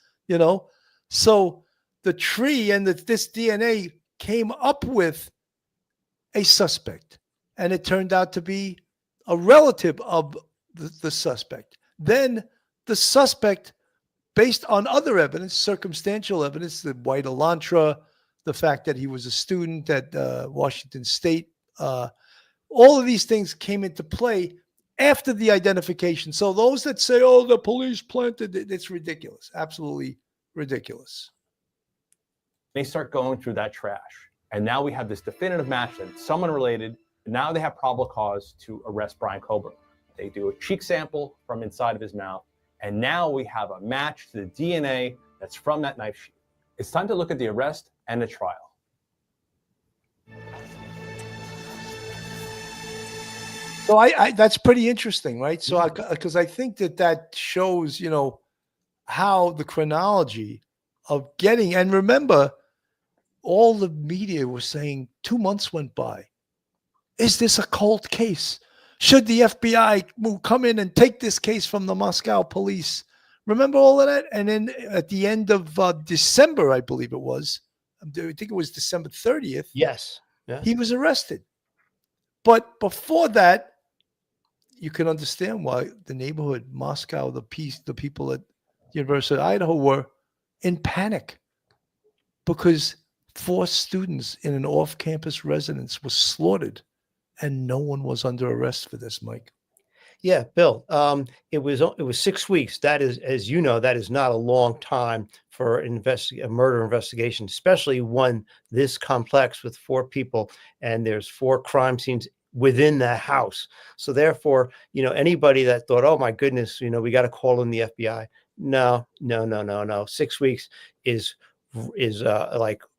So the tree and this DNA came up with a suspect, and it turned out to be a relative of the suspect. Then the suspect, based on other evidence, circumstantial evidence, the white Elantra, the fact that he was a student at Washington State, all of these things came into play after the identification. So those that say, oh, the police planted it, it's ridiculous, absolutely ridiculous. they start going through that trash. And now we have this definitive match that it's someone related. Now they have probable cause to arrest Brian Koberger. They do a cheek sample from inside of his mouth. And now we have a match to the DNA that's from that knife sheath. It's time to look at the arrest and the trial. So I that's pretty interesting, right? So because I think that shows, you know, how the chronology of getting, and remember, all the media was saying 2 months went by. Is this a cold case? Should the FBI come in and take this case from the Moscow police? Remember all of that? And then at the end of December, I believe it was, I think it was December 30th. Yes. Yeah. He was arrested. But before that, you can understand why the neighborhood, Moscow, the people at the University of Idaho were in panic, because 4 students in an off-campus residence were slaughtered, and no one was under arrest for this, Mike. Yeah, Bill. It was 6 weeks. That is, as you know, that is not a long time for a murder investigation, especially one this complex with 4 people, and there's 4 crime scenes within the house. So therefore, you know, anybody that thought, oh my goodness, you know, we got to call in the FBI. No. 6 weeks is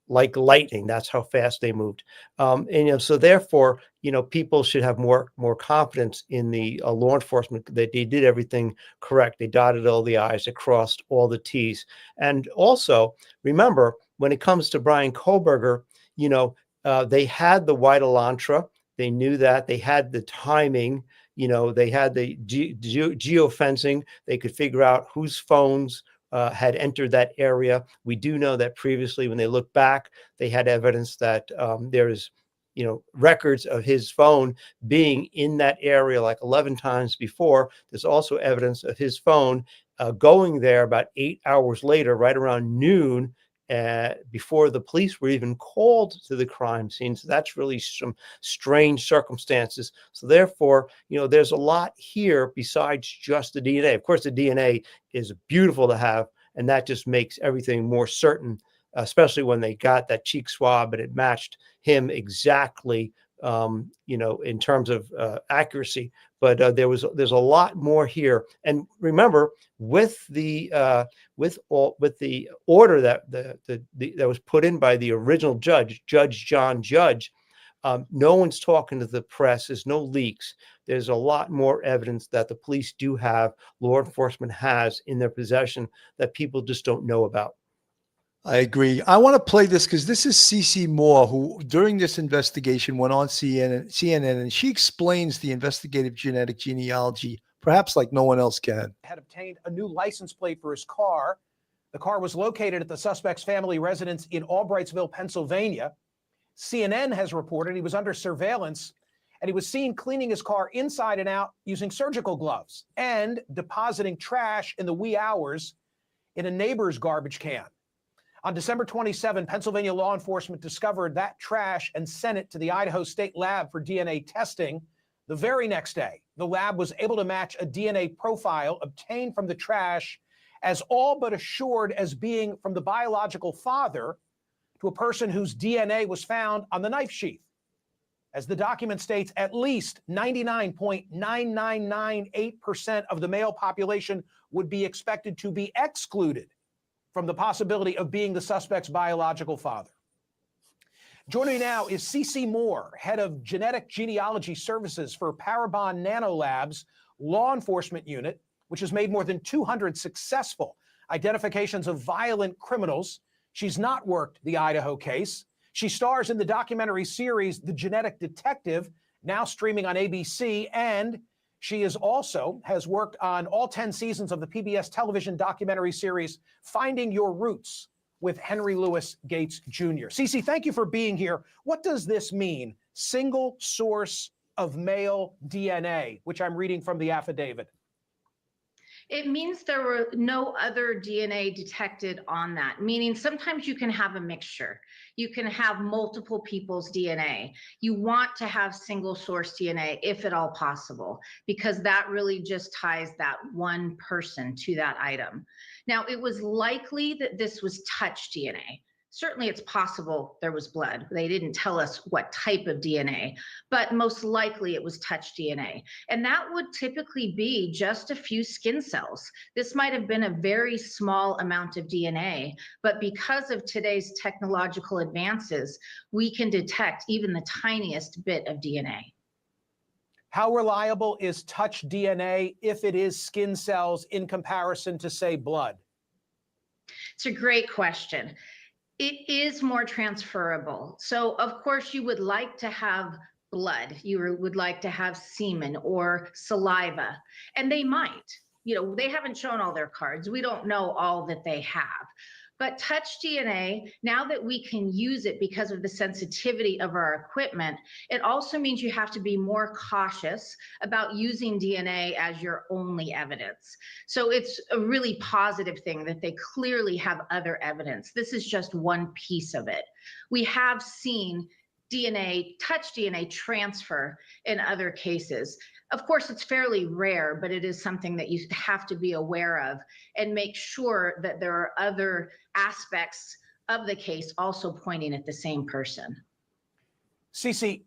like lightning. That's how fast they moved. And you know, so therefore, you know, people should have more confidence in the law enforcement that they did everything correct. They dotted all the I's, they crossed all the T's. And also remember, when it comes to Brian Koberger, They had the white Elantra. They knew that. They had the timing. They had the geofencing. They could figure out whose phones had entered that area. We do know that previously, when they look back, they had evidence that there's, records of his phone being in that area like 11 times before. There's also evidence of his phone going there about 8 hours later, right around noon, before the police were even called to the crime scene. So that's really some strange circumstances. So therefore, there's a lot here besides just the DNA. Of course, the DNA is beautiful to have, and that just makes everything more certain, especially when they got that cheek swab and it matched him exactly, in terms of accuracy. But there's a lot more here. And remember, with the order that was put in by the original judge, Judge John Judge, no one's talking to the press. There's no leaks. There's a lot more evidence that the police do have, law enforcement has in their possession, that people just don't know about. I agree. I want to play this because this is Cece Moore, who during this investigation went on CNN, and she explains the investigative genetic genealogy, perhaps like no one else can. Had obtained a new license plate for his car. The car was located at the suspect's family residence in Albrightsville, Pennsylvania. CNN has reported he was under surveillance and he was seen cleaning his car inside and out using surgical gloves and depositing trash in the wee hours in a neighbor's garbage can. On December 27, Pennsylvania law enforcement discovered that trash and sent it to the Idaho State Lab for DNA testing. The very next day, the lab was able to match a DNA profile obtained from the trash as all but assured as being from the biological father to a person whose DNA was found on the knife sheath. As the document states, at least 99.9998% of the male population would be expected to be excluded from the possibility of being the suspect's biological father. Joining me now is Cece Moore, head of genetic genealogy services for Parabon Nanolabs Law Enforcement Unit, which has made more than 200 successful identifications of violent criminals. She's not worked the Idaho case. She stars in the documentary series The Genetic Detective, now streaming on ABC, and she has worked on all 10 seasons of the PBS television documentary series Finding Your Roots with Henry Louis Gates Jr. Cece, thank you for being here. What does this mean? Single source of male DNA, which I'm reading from the affidavit. It means there were no other DNA detected on that, meaning sometimes you can have a mixture. You can have multiple people's DNA. You want to have single source DNA if at all possible, because that really just ties that one person to that item. Now, it was likely that this was touch DNA. Certainly it's possible there was blood. They didn't tell us what type of DNA, but most likely it was touch DNA. And that would typically be just a few skin cells. This might have been a very small amount of DNA, but because of today's technological advances, we can detect even the tiniest bit of DNA. How reliable is touch DNA if it is skin cells in comparison to, say, blood? It's a great question. It is more transferable. So of course you would like to have blood, you would like to have semen or saliva, and they might, they haven't shown all their cards. We don't know all that they have. But touch DNA, now that we can use it because of the sensitivity of our equipment, it also means you have to be more cautious about using DNA as your only evidence. So it's a really positive thing that they clearly have other evidence. This is just one piece of it. We have seen touch DNA transfer in other cases. Of course, it's fairly rare, but it is something that you have to be aware of and make sure that there are other aspects of the case also pointing at the same person. Cece,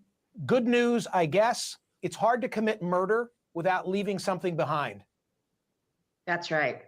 good news, I guess. It's hard to commit murder without leaving something behind. That's right.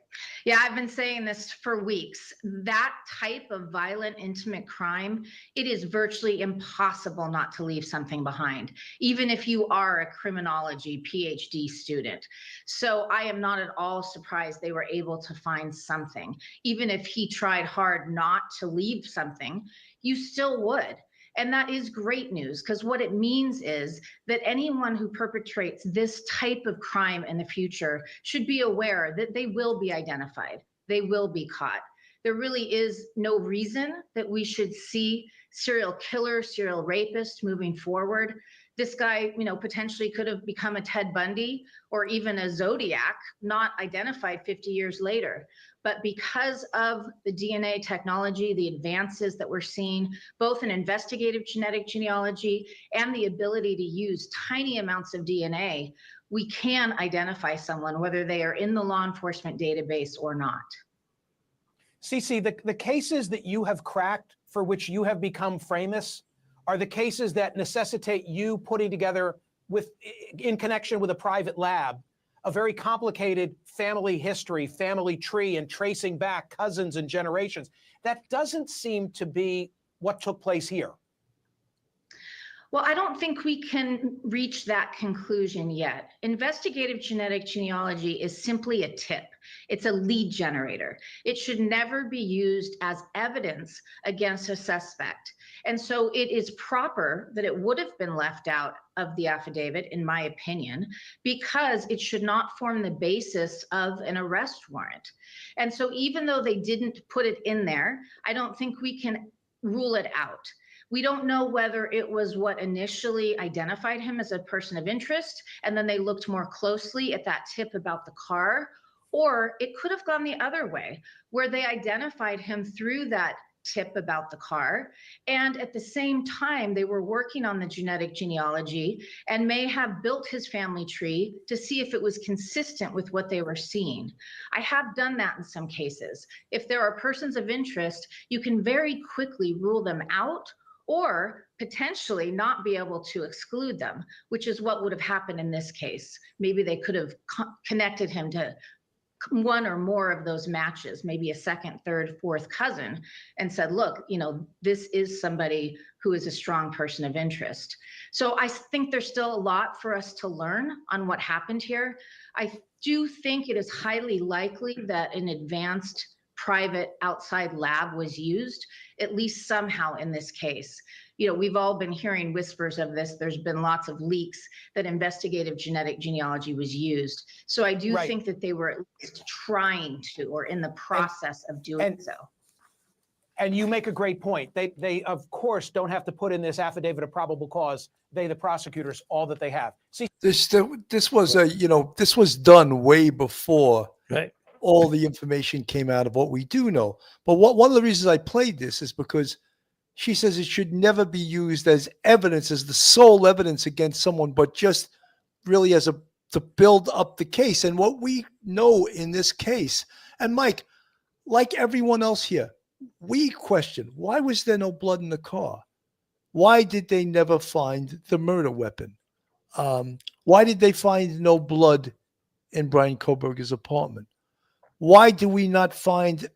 Yeah, I've been saying this for weeks. That type of violent, intimate crime, it is virtually impossible not to leave something behind, even if you are a criminology PhD student. So I am not at all surprised they were able to find something. Even if he tried hard not to leave something, you still would. And that is great news, because what it means is that anyone who perpetrates this type of crime in the future should be aware that they will be identified. They will be caught. There really is no reason that we should see serial killers, serial rapists moving forward. This guy, potentially could have become a Ted Bundy or even a Zodiac, not identified 50 years later. But because of the DNA technology, the advances that we're seeing, both in investigative genetic genealogy and the ability to use tiny amounts of DNA, we can identify someone, whether they are in the law enforcement database or not. Cece, the cases that you have cracked, for which you have become famous, are the cases that necessitate you putting together, in connection with a private lab, a very complicated family history, family tree, and tracing back cousins and generations. That doesn't seem to be what took place here. Well, I don't think we can reach that conclusion yet. Investigative genetic genealogy is simply a tip. It's a lead generator. It should never be used as evidence against a suspect. And so it is proper that it would have been left out of the affidavit, in my opinion, because it should not form the basis of an arrest warrant. And so even though they didn't put it in there, I don't think we can rule it out. We don't know whether it was what initially identified him as a person of interest, and then they looked more closely at that tip about the car, or it could have gone the other way, where they identified him through that tip about the car, and at the same time they were working on the genetic genealogy and may have built his family tree to see if it was consistent with what they were seeing. I have done that in some cases. If there are persons of interest, you can very quickly rule them out or potentially not be able to exclude them, which is what would have happened in this case. Maybe they could have connected him to one or more of those matches, maybe a second, third, fourth cousin, and said, look, this is somebody who is a strong person of interest. So I think there's still a lot for us to learn on what happened here. I do think it is highly likely that an advanced private outside lab was used, at least somehow in this case. We've all been hearing whispers of this. There's been lots of leaks that investigative genetic genealogy was used. So I do think that they were at least trying to, or in the process of doing so. And you make a great point. They of course don't have to put in this affidavit of probable cause. They, the prosecutors, all that they have. See, this was done way before all the information came out of what we do know. But one of the reasons I played this is because she says it should never be used as evidence, as the sole evidence against someone, but just really to build up the case. And what we know in this case, and Mike, like everyone else here, we question, why was there no blood in the car? Why did they never find the murder weapon? Why did they find no blood in Brian Koberger's apartment? Why do we not find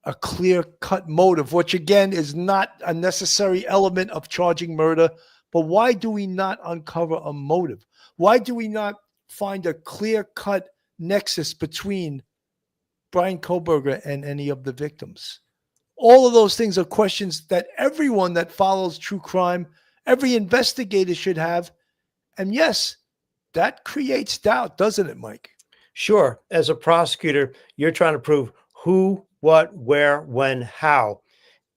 a clear-cut motive, which again is not a necessary element of charging murder, but why do we not uncover a motive? Why do we not find a clear-cut nexus between Brian Koberger and any of the victims? All of those things are questions that everyone that follows true crime, every investigator should have. And yes, that creates doubt, doesn't it, Mike? Sure. As a prosecutor, you're trying to prove who, what, where, when, how.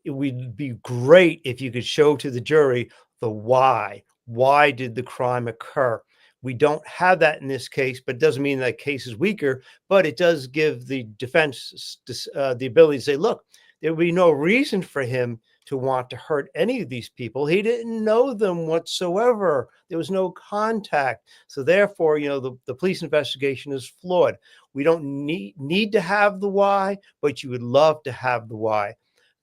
It would be great if you could show to the jury the why. Why did the crime occur? We don't have that in this case, but it doesn't mean that case is weaker, but it does give the defense the ability to say, look, there would be no reason for him to want to hurt any of these people. He didn't know them whatsoever. There was no contact. So therefore, the police investigation is flawed. We don't need to have the why, but you would love to have the why.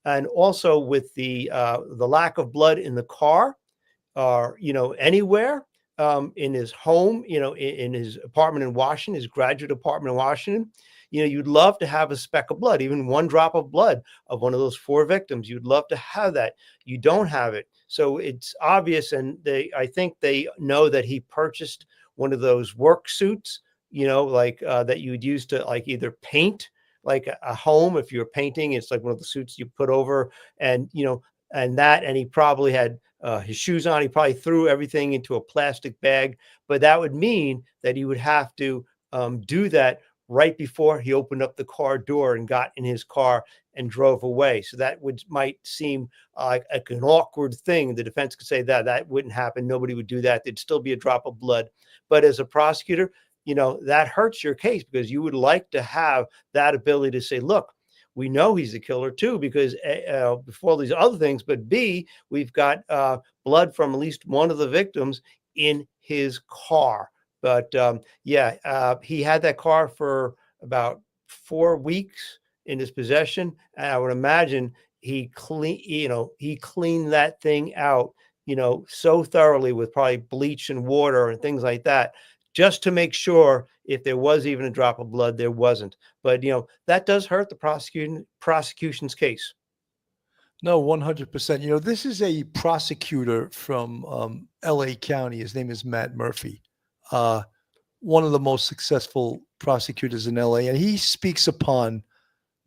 And also with the lack of blood in the car, or anywhere in his home, in his apartment in Washington, his graduate apartment in Washington, you'd love to have a speck of blood, even one drop of blood of one of those 4 victims. You'd love to have that. You don't have it. So it's obvious. And I think they know that he purchased one of those work suits, that you would use to either paint like a home. If you're painting, it's like one of the suits you put over and he probably had his shoes on. He probably threw everything into a plastic bag, but that would mean that he would have to do that right before he opened up the car door and got in his car and drove away. So that might seem like an awkward thing. The defense could say that wouldn't happen. Nobody would do that. There'd still be a drop of blood. But as a prosecutor, that hurts your case, because you would like to have that ability to say, look, we know he's a killer too, because before all these other things, but B, we've got blood from at least one of the victims in his car. But he had that car for about 4 weeks in his possession. And I would imagine he cleaned that thing out, so thoroughly with probably bleach and water and things like that, just to make sure if there was even a drop of blood, there wasn't. But, that does hurt the prosecution's case. No, 100%. This is a prosecutor from LA County. His name is Matt Murphy, one of the most successful prosecutors in LA. And he speaks upon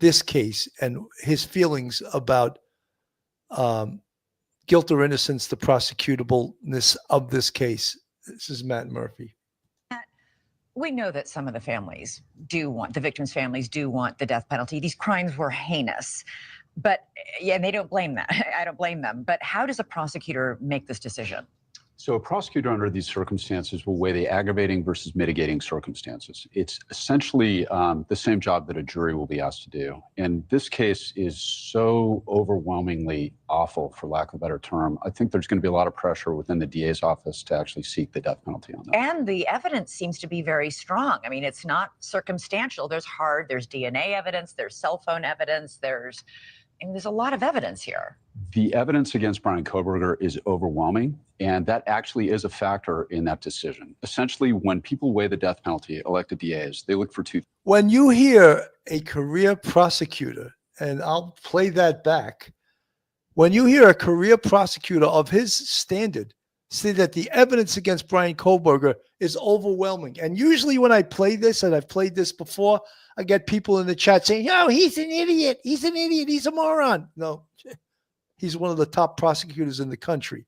this case and his feelings about guilt or innocence, the prosecutableness of this case. This is Matt Murphy. We know that some of the victims' families do want the death penalty. These crimes were heinous, but they don't blame them. I don't blame them. But how does a prosecutor make this decision? So a prosecutor under these circumstances will weigh the aggravating versus mitigating circumstances. It's essentially the same job that a jury will be asked to do. And this case is so overwhelmingly awful, for lack of a better term. I think there's going to be a lot of pressure within the DA's office to actually seek the death penalty on that. And the evidence seems to be very strong. I mean, it's not circumstantial. There's DNA evidence, there's cell phone evidence, there's a lot of evidence here. The evidence against Bryan Kohberger is overwhelming, and that actually is a factor in that decision. Essentially, when people weigh the death penalty, elected DAs, they look for two. When you hear a career prosecutor, and I'll play that back, when you hear a career prosecutor of his standard say that the evidence against Bryan Kohberger is overwhelming, and usually when I play this, and I've played this before, I get people in the chat saying, "Oh, he's an idiot. He's an idiot. He's a moron." No, he's one of the top prosecutors in the country.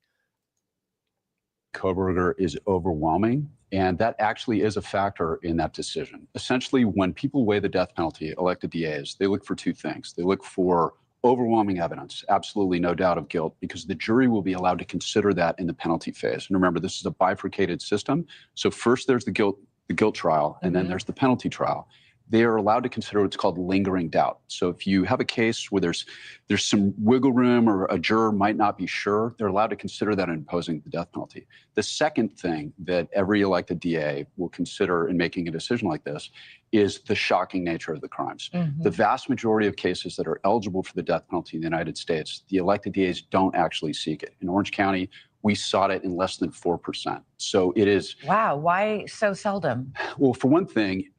Kohberger is overwhelming, and that actually is a factor in that decision. Essentially, when people weigh the death penalty, elected DAs, they look for two things. They look for overwhelming evidence, absolutely no doubt of guilt, because the jury will be allowed to consider that in the penalty phase. And remember, this is a bifurcated system. So first there's the guilt trial, and then there's the penalty trial. They are allowed to consider what's called lingering doubt. So if you have a case where there's some wiggle room or a juror might not be sure, they're allowed to consider that in imposing the death penalty. The second thing that every elected DA will consider in making a decision like this is the shocking nature of the crimes. The vast majority of cases that are eligible for the death penalty in the United States, the elected DAs don't actually seek it. In Orange County, we sought it in less than 4%. So it is. Wow. Why so seldom? Well, for one thing,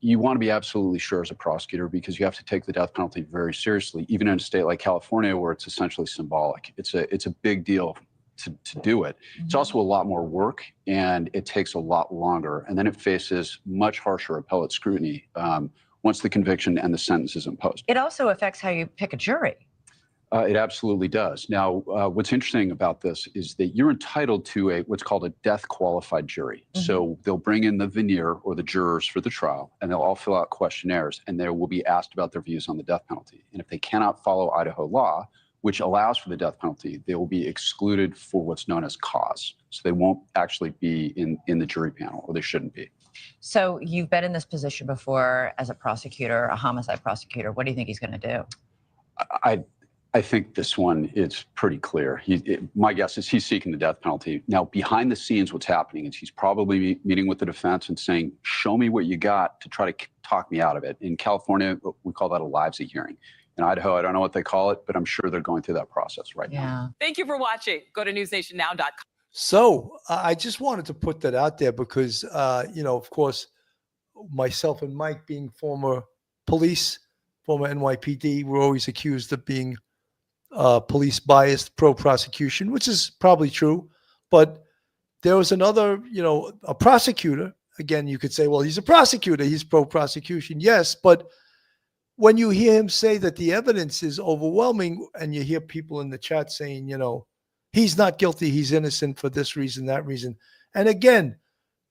you want to be absolutely sure as a prosecutor, because you have to take the death penalty very seriously, even in a state like California, where it's essentially symbolic. It's a big deal to do it. It's also a lot more work, and it takes a lot longer. And then it faces much harsher appellate scrutiny once the conviction and the sentence is imposed. It also affects how you pick a jury. It absolutely does. Now, what's interesting about this is that you're entitled to what's called a death qualified jury. So they'll bring in the veneer or the jurors for the trial, and they'll all fill out questionnaires, and they will be asked about their views on the death penalty. And if they cannot follow Idaho law, which allows for the death penalty, they will be excluded for what's known as cause. So they won't actually be in the jury panel, or they shouldn't be. So you've been in this position before as a prosecutor, a homicide prosecutor. What do you think he's going to do? I think this one is pretty clear. My guess is he's seeking the death penalty. Now, behind the scenes, what's happening is he's probably meeting with the defense and saying, show me what you got to try to talk me out of it. In California, we call that a livesy hearing. In Idaho, I don't know what they call it, but I'm sure they're going through that process right now. Thank you for watching. Go to newsnationnow.com. So I just wanted to put that out there because, of course, myself and Mike being former police, former NYPD, we're always accused of being police biased, pro-prosecution, which is probably true. But there was another, a prosecutor. Again, you could say, well, he's a prosecutor. He's pro-prosecution. Yes. But when you hear him say that the evidence is overwhelming, and you hear people in the chat saying, he's not guilty, he's innocent for this reason, that reason. And again,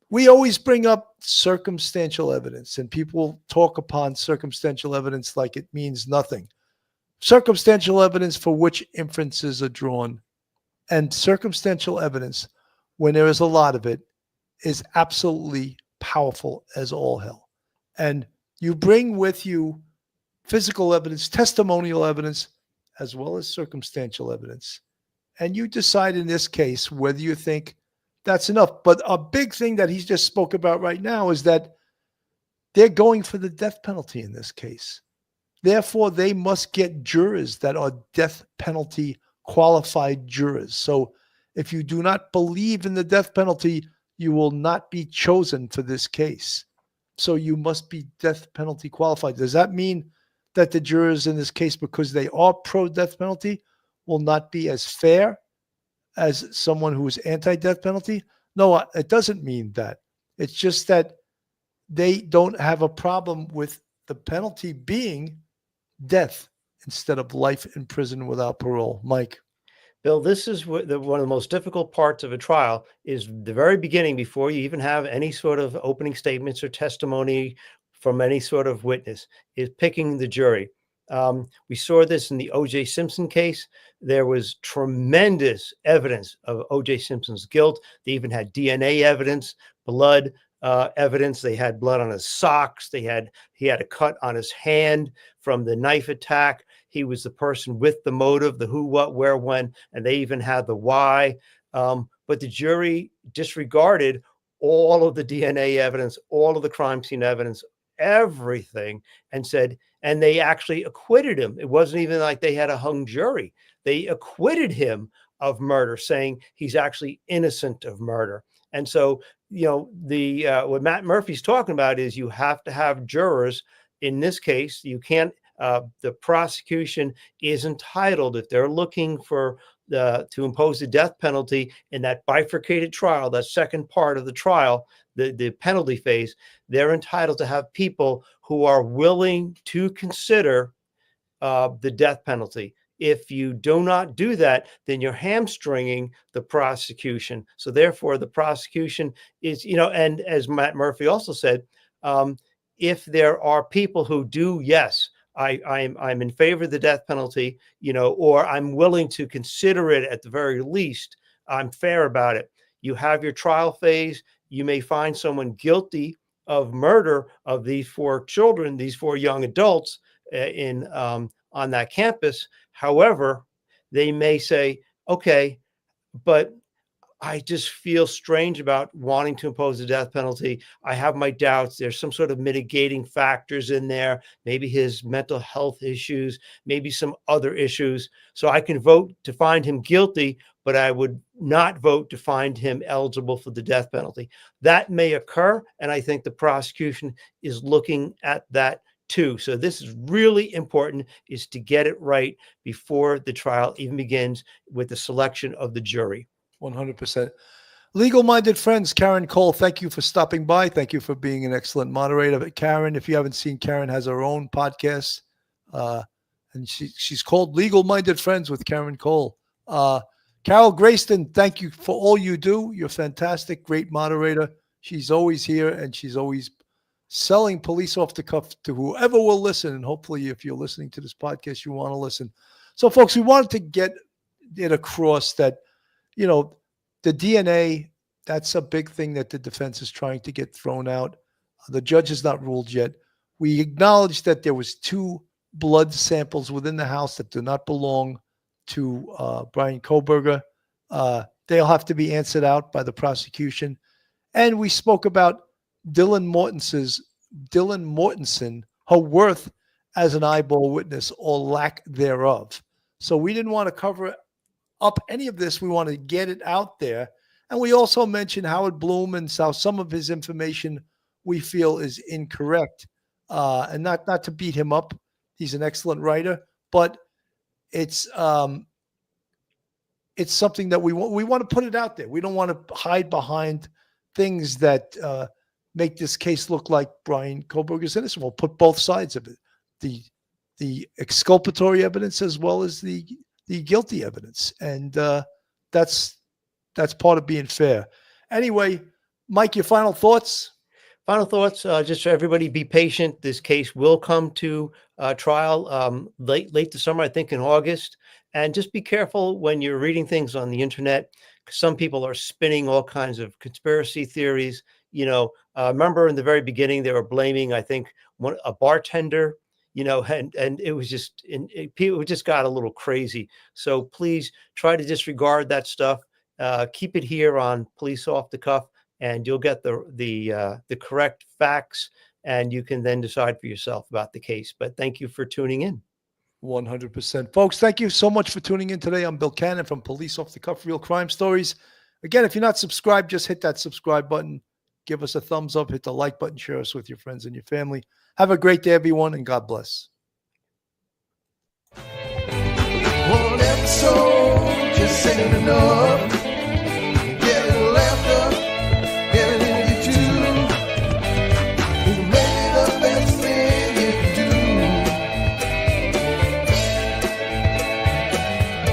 we always bring up circumstantial evidence, and people talk upon circumstantial evidence like it means nothing. Circumstantial evidence for which inferences are drawn, and circumstantial evidence, when there is a lot of it, is absolutely powerful as all hell. And you bring with you physical evidence, testimonial evidence, as well as circumstantial evidence. And you decide in this case whether you think that's enough. But a big thing that he's just spoke about right now is that they're going for the death penalty in this case. Therefore, they must get jurors that are death penalty qualified jurors. So if you do not believe in the death penalty, you will not be chosen for this case. So you must be death penalty qualified. Does that mean that the jurors in this case, because they are pro-death penalty, will not be as fair as someone who is anti-death penalty? No, it doesn't mean that. It's just that they don't have a problem with the penalty being death instead of life in prison without parole. Mike. Bill, this is one of the most difficult parts of a trial is the very beginning before you even have any sort of opening statements or testimony from any sort of witness is picking the jury. We saw this in the O.J. Simpson case. There was tremendous evidence of O.J. Simpson's guilt. They even had DNA evidence, blood evidence. They had blood on his socks. He had a cut on his hand from the knife attack. He was the person with the motive, the who, what, where, when, and they even had the why. But the jury disregarded all of the DNA evidence, all of the crime scene evidence, everything, and said, and they actually acquitted him. It wasn't even like they had a hung jury. They acquitted him of murder, saying he's actually innocent of murder. And so, you know, what Matt Murphy's talking about is you have to have jurors. In this case, you can't, the prosecution is entitled, if they're looking for to impose the death penalty in that bifurcated trial, that second part of the trial, the penalty phase, they're entitled to have people who are willing to consider the death penalty. If you do not do that, then you're hamstringing the prosecution. So therefore, the prosecution is, you know, and as Matt Murphy also said, if there are people who do, yes, I'm in favor of the death penalty, you know, or I'm willing to consider it at the very least, I'm fair about it. You have your trial phase. You may find someone guilty of murder of these 4 children, these 4 young adults on that campus. However, they may say, okay, but I just feel strange about wanting to impose the death penalty. I have my doubts. There's some sort of mitigating factors in there, maybe his mental health issues, maybe some other issues. So I can vote to find him guilty, but I would not vote to find him eligible for the death penalty. That may occur, and I think the prosecution is looking at that too. So this is really important, is to get it right before the trial even begins with the selection of the jury. 100%. Legal-minded friends, Karen Cole, thank you for stopping by. Thank you for being an excellent moderator. Karen, if you haven't seen, Karen has her own podcast, and she's called Legal-Minded Friends with Karen Cole. Carol Grayston, thank you for all you do. You're fantastic, great moderator. She's always here, and she's always selling police off the cuff to whoever will listen. And hopefully, if you're listening to this podcast, you want to listen. So, folks, we wanted to get it across that, you know, the DNA, that's a big thing that the defense is trying to get thrown out. The judge has not ruled yet. We acknowledge that there was 2 blood samples within the house that do not belong to Brian Koberger. They'll have to be answered out by the prosecution. And we spoke about Dylan Mortensen, her worth as an eyeball witness or lack thereof. So we didn't want to cover up any of this. We want to get it out there. And we also mentioned Howard Bloom and how some of his information we feel is incorrect. And not to beat him up. He's an excellent writer, but it's something that we want to put it out there. We don't want to hide behind things that make this case look like Brian Koberger's innocent. We'll put both sides of it, the exculpatory evidence as well as the guilty evidence. And that's part of being fair. Anyway, Mike, your final thoughts? Final thoughts, just for everybody, be patient. This case will come to trial late this summer, I think in August. And just be careful when you're reading things on the internet. Some people are spinning all kinds of conspiracy theories. Remember in the very beginning, they were blaming, I think, a bartender, and it was just, it just got a little crazy. So please try to disregard that stuff. Keep it here on Police Off the Cuff, and you'll get the correct facts, and you can then decide for yourself about the case. But thank you for tuning in. 100%. Folks, thank you so much for tuning in today. I'm Bill Cannon from Police Off the Cuff, Real Crime Stories. Again, if you're not subscribed, just hit that subscribe button. Give us a thumbs up, hit the like button, share us with your friends and your family. Have a great day, everyone, and God bless. One episode just ain't enough.